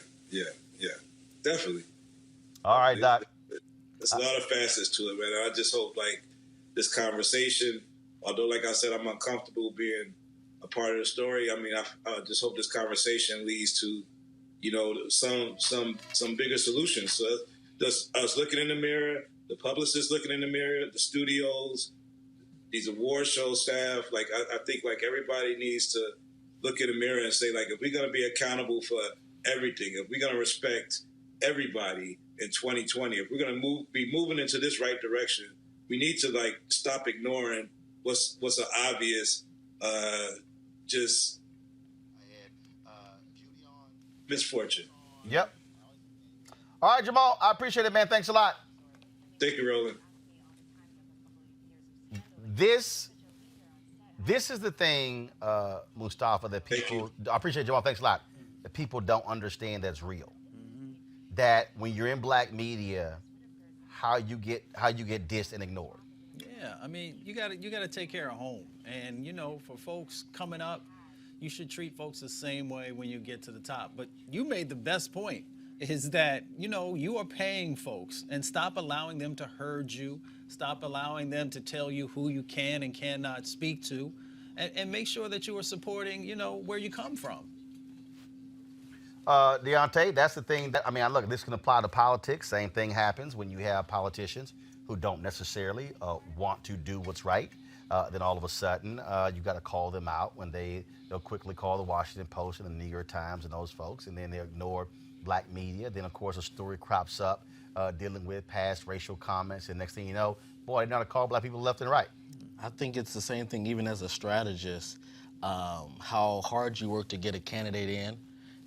definitely. All right, Doc. There's a lot of facets to it, man. I just hope, like, this conversation, although, like I said, I'm uncomfortable being a part of the story. I mean, I just hope this conversation leads to, some bigger solutions. So just us looking in the mirror, the publicists looking in the mirror, the studios, these award show staff. Like, I think, like, everybody needs to look in the mirror and say, like, if we're going to be accountable for everything, if we're going to respect everybody in 2020, if we're going to be moving into this right direction, we need to, like, stop ignoring what's an obvious, just misfortune. Yep. All right, Jamal, I appreciate it, man. Thanks a lot. Thank you, Roland. This is the thing, Mustafa, that people, I appreciate Jamal, thanks a lot, that people don't understand that's real. That when you're in black media, how you get dissed and ignored. Yeah, I mean, you gotta take care of home. And, for folks coming up, you should treat folks the same way when you get to the top. But you made the best point, is that, you are paying folks, and stop allowing them to herd you. Stop allowing them to tell you who you can and cannot speak to, and make sure that you are supporting, where you come from. Deontay, that's the thing that, look, this can apply to politics. Same thing happens when you have politicians who don't necessarily want to do what's right. Then all of a sudden, you got to call them out when they'll quickly call the Washington Post and the New York Times and those folks, and then they ignore black media. Then, of course, a story crops up dealing with past racial comments, and next thing you know, boy, they know how to call black people left and right. I think it's the same thing even as a strategist, how hard you work to get a candidate in,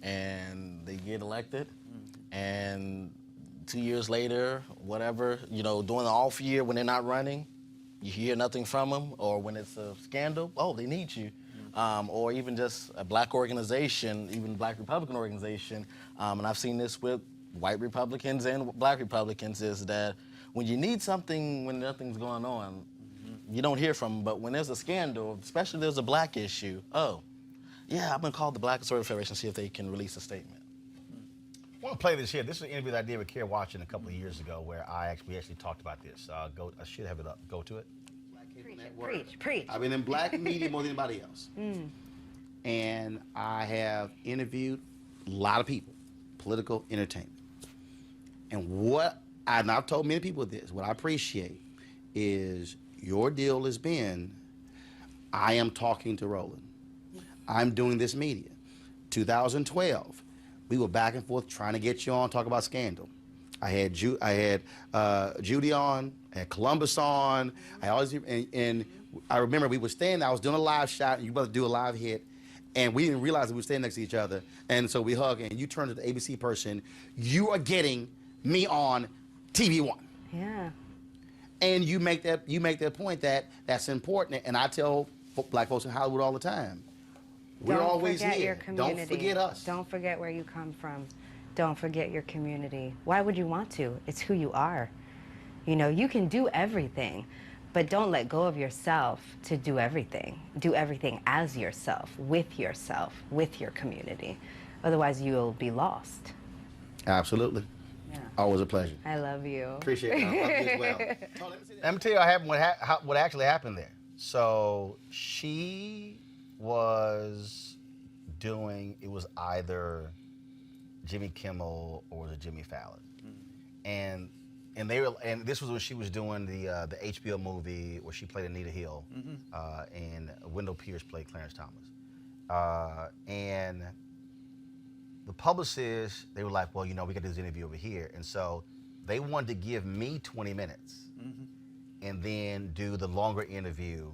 and they get elected, and 2 years later, whatever, during the off year when they're not running, you hear nothing from them, or when it's a scandal, oh, they need you. Or even just a black organization, even a black Republican organization, and I've seen this with white Republicans and black Republicans, is that when you need something, when nothing's going on, you don't hear from them. But when there's a scandal, especially if there's a black issue, oh, yeah, I'm going to call the Black Conservative Federation and see if they can release a statement. I want to play this here. This is an interview that I did with Kerry Watson a couple of years ago where we actually talked about this. I should have it up. Go to it. Preach. I've been in black media more than anybody else. And I have interviewed a lot of people, political entertainment. And I've told many people this, what I appreciate is your deal has been, I am talking to Roland. I'm doing this media. 2012, we were back and forth trying to get you on, talk about scandal. I had Judy on, I had Columbus on. And I remember we were standing, I was doing a live shot, and you were about to do a live hit, and we didn't realize we were standing next to each other. And so we hugged, and you turned to the ABC person, you are getting me on TV One. Yeah. And you make that point that's important. And I tell black folks in Hollywood all the time, we're always here. Your community. Don't forget us. Don't forget where you come from. Don't forget your community. Why would you want to? It's who you are. You can do everything, but don't let go of yourself to do everything. Do everything as yourself, with your community. Otherwise, you'll be lost. Absolutely. Yeah. Always a pleasure. I love you. Appreciate it. I love you as well. Let me tell you what actually happened there. So she was doing, it was either Jimmy Kimmel or was it Jimmy Fallon? And And this was when she was doing the HBO movie where she played Anita Hill, and Wendell Pierce played Clarence Thomas. And the publicists, they were like, well, we got to do this interview over here. And so they wanted to give me 20 minutes and then do the longer interview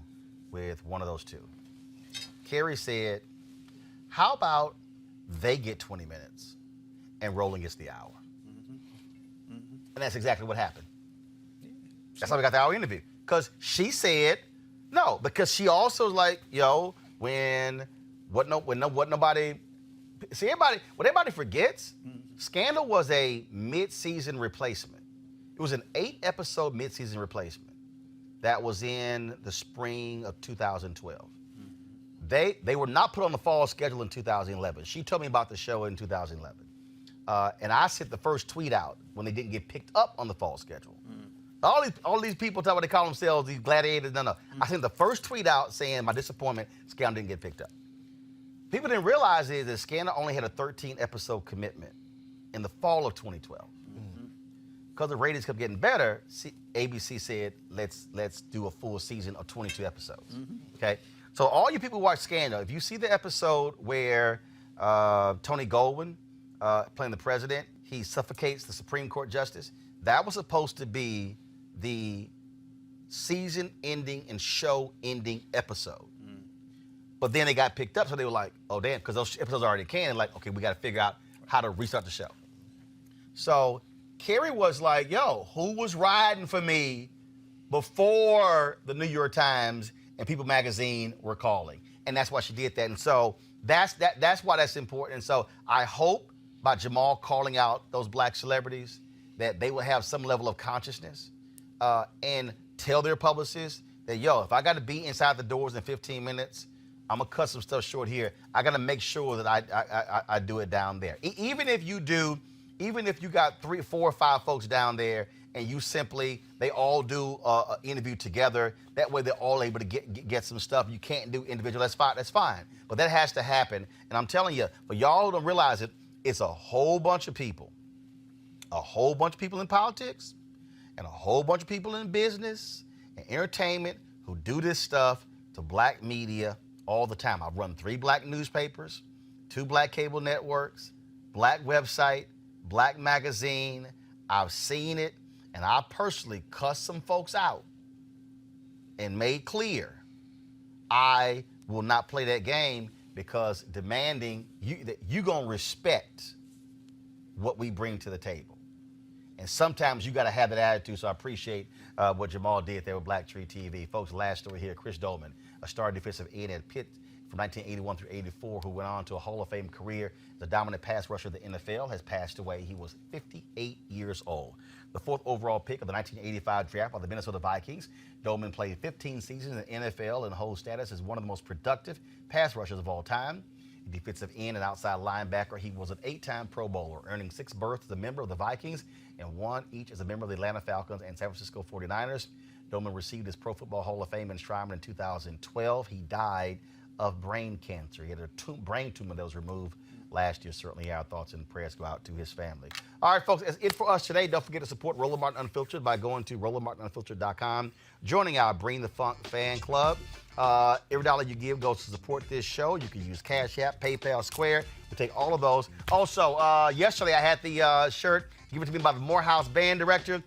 with one of those two. Carrie said, how about they get 20 minutes and Roland gets the hour? And that's exactly what happened. That's how we got the hour interview. Because she said no, because she also was like, what everybody forgets, Scandal was a mid-season replacement. It was an 8-episode mid-season replacement that was in the spring of 2012. They were not put on the fall schedule in 2011. She told me about the show in 2011. And I sent the first tweet out when they didn't get picked up on the fall schedule. All these people talk about they call themselves these gladiators. No. I sent the first tweet out saying my disappointment, Scandal didn't get picked up. People didn't realize is that Scandal only had a 13-episode commitment in the fall of 2012. Because the ratings kept getting better, ABC said, let's do a full season of 22 episodes. Okay? So all you people who watch Scandal, if you see the episode where Tony Goldwyn, playing the president, he suffocates the Supreme Court justice, that was supposed to be the season-ending and show-ending episode. But then they got picked up, so they were like, oh, damn, because those episodes are already canned, like, okay, we got to figure out how to restart the show. So Carrie was like, yo, who was riding for me before the New York Times and People Magazine were calling? And that's why she did that. And so that's why that's important. And so I hope by Jamal calling out those black celebrities that they will have some level of consciousness and tell their publicists that, yo, if I got to be inside the doors in 15 minutes, I'm going to cut some stuff short here. I got to make sure that I do it down there. Even if you got 3, 4, or 5 folks down there and they all do an interview together, that way they're all able to get some stuff you can't do individual, that's fine. But that has to happen. And I'm telling you, for y'all who don't realize it, it's a whole bunch of people in politics and a whole bunch of people in business and entertainment who do this stuff to black media all the time. I've run 3 black newspapers, 2 black cable networks, black website, black magazine. I've seen it, and I personally cussed some folks out and made clear I will not play that game because demanding that you're going to respect what we bring to the table. And sometimes you got to have that attitude, so I appreciate what Jamal did there with Black Tree TV. Folks, last story here, Chris Doleman, a star defensive end at Pitt from 1981 through 84, who went on to a Hall of Fame career. The dominant pass rusher of the NFL has passed away. He was 58 years old. The 4th overall pick of the 1985 draft by the Minnesota Vikings, Doleman played 15 seasons in the NFL and holds status as one of the most productive pass rushers of all time. Defensive end and outside linebacker, he was an 8-time Pro Bowler, earning 6 berths as a member of the Vikings and 1 each as a member of the Atlanta Falcons and San Francisco 49ers. Doleman received his Pro Football Hall of Fame enshrinement in 2012. He died of brain cancer. He had a brain tumor that was removed last year. Certainly our thoughts and prayers go out to his family. All right, folks, that's it for us today. Don't forget to support Roland Martin Unfiltered by going to RolandMartinUnfiltered.com, joining our Bring the Funk fan club. Every dollar you give goes to support this show. You can use Cash App, PayPal, Square. We take all of those. Also, yesterday I had the shirt given to me by the Morehouse band director.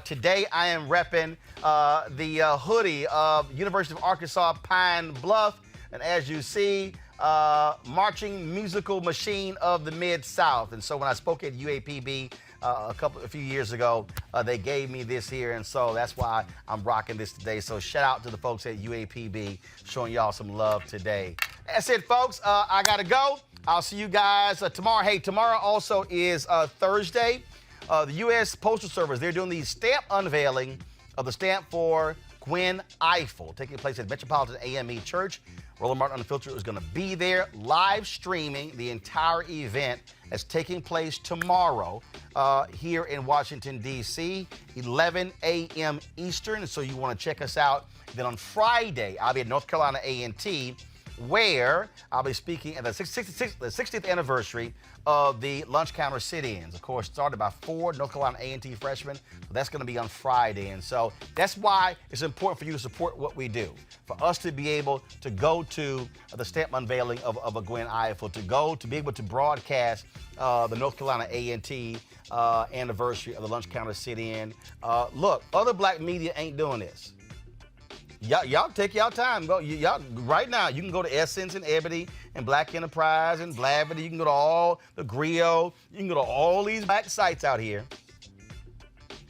Today I am repping the hoodie of University of Arkansas Pine Bluff. And as you see, marching musical machine of the Mid-South. And so when I spoke at UAPB a few years ago, they gave me this here, and so that's why I'm rocking this today. So shout out to the folks at UAPB showing y'all some love today. That's it, folks. I gotta go. I'll see you guys tomorrow. Hey, tomorrow also is Thursday. The U.S. Postal Service, they're doing the stamp unveiling of the stamp for Gwen Eiffel, taking place at Metropolitan AME Church. Roland Martin Unfiltered is going to be there live streaming the entire event that's taking place tomorrow here in Washington, D.C., 11 a.m. Eastern. So you want to check us out. Then on Friday, I'll be at North Carolina A&T where I'll be speaking at the 60th anniversary of the lunch counter sit-ins. Of course, started by 4 North Carolina A&T freshmen. So that's going to be on Friday. And so that's why it's important for you to support what we do. For us to be able to go to the stamp unveiling of a Gwen Ifill, to be able to broadcast the North Carolina A&T anniversary of the lunch counter sit-in. Look, other black media ain't doing this. Y'all take y'all time. Go, y'all right now. You can go to Essence and Ebony and Black Enterprise and Blavity. You can go to all the Griot. You can go to all these black sites out here.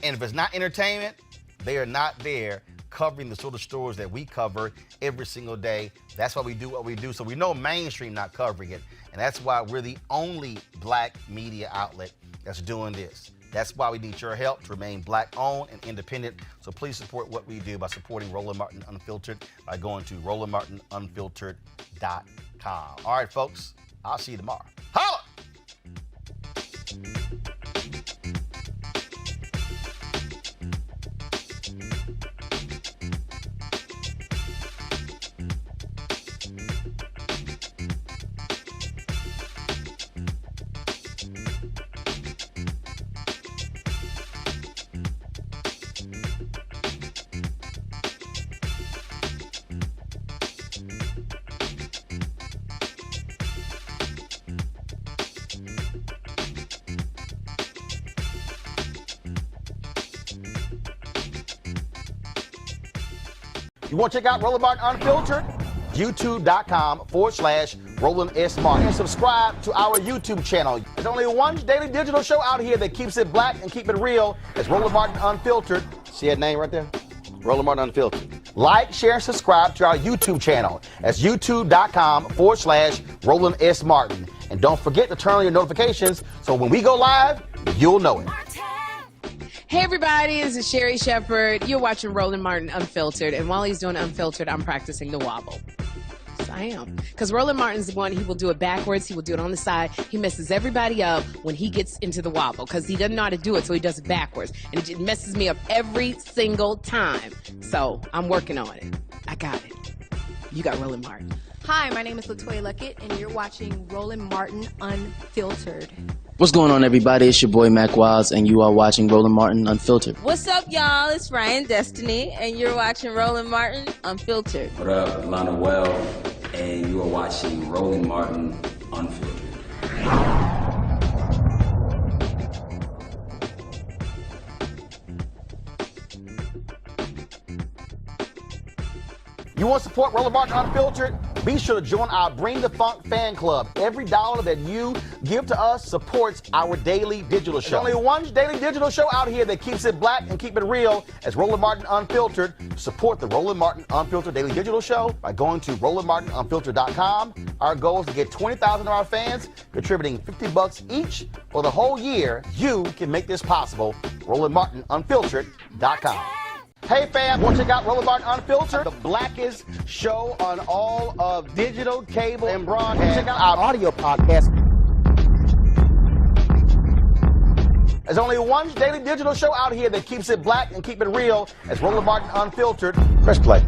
And if it's not entertainment, they are not there covering the sort of stories that we cover every single day. That's why we do what we do. So we know mainstream not covering it. And that's why we're the only black media outlet that's doing this. That's why we need your help to remain black-owned and independent. So please support what we do by supporting Roland Martin Unfiltered by going to RolandMartinUnfiltered.com. All right, folks, I'll see you tomorrow. Holla! You want to check out Roland Martin Unfiltered? YouTube.com/Roland S. Martin. And subscribe to our YouTube channel. There's only one daily digital show out here that keeps it black and keep it real. It's Roland Martin Unfiltered. See that name right there? Roland Martin Unfiltered. Like, share, and subscribe to our YouTube channel. That's YouTube.com/Roland S. Martin. And don't forget to turn on your notifications so when we go live, you'll know it. Hey everybody, this is Sherry Shepherd. You're watching Roland Martin Unfiltered, and while he's doing Unfiltered, I'm practicing the wobble. Yes, I am. Because Roland Martin's the one, he will do it backwards, he will do it on the side. He messes everybody up when he gets into the wobble, because he doesn't know how to do it, so he does it backwards. And it messes me up every single time. So, I'm working on it. I got it. You got Roland Martin. Hi, my name is LaToya Luckett, and you're watching Roland Martin Unfiltered. What's going on, everybody? It's your boy Mac Wiles, and you are watching Roland Martin Unfiltered. What's up, y'all? It's Ryan Destiny, and you're watching Roland Martin Unfiltered. What up, Lana Well, and you are watching Roland Martin Unfiltered. You want to support Roland Martin Unfiltered? Be sure to join our Bring the Funk fan club. Every dollar that you give to us supports our daily digital show. There's only one daily digital show out here that keeps it black and keep it real. As Roland Martin Unfiltered. Support the Roland Martin Unfiltered daily digital show by going to RolandMartinUnfiltered.com. Our goal is to get 20,000 of our fans contributing $50 each for the whole year. You can make this possible. RolandMartinUnfiltered.com. Hey fam, want to check out Roland Martin Unfiltered? The blackest show on all of digital, cable, and broadcast. Check out our audio podcast. There's only one daily digital show out here that keeps it black and keep it real. It's Roland Martin Unfiltered. Press play.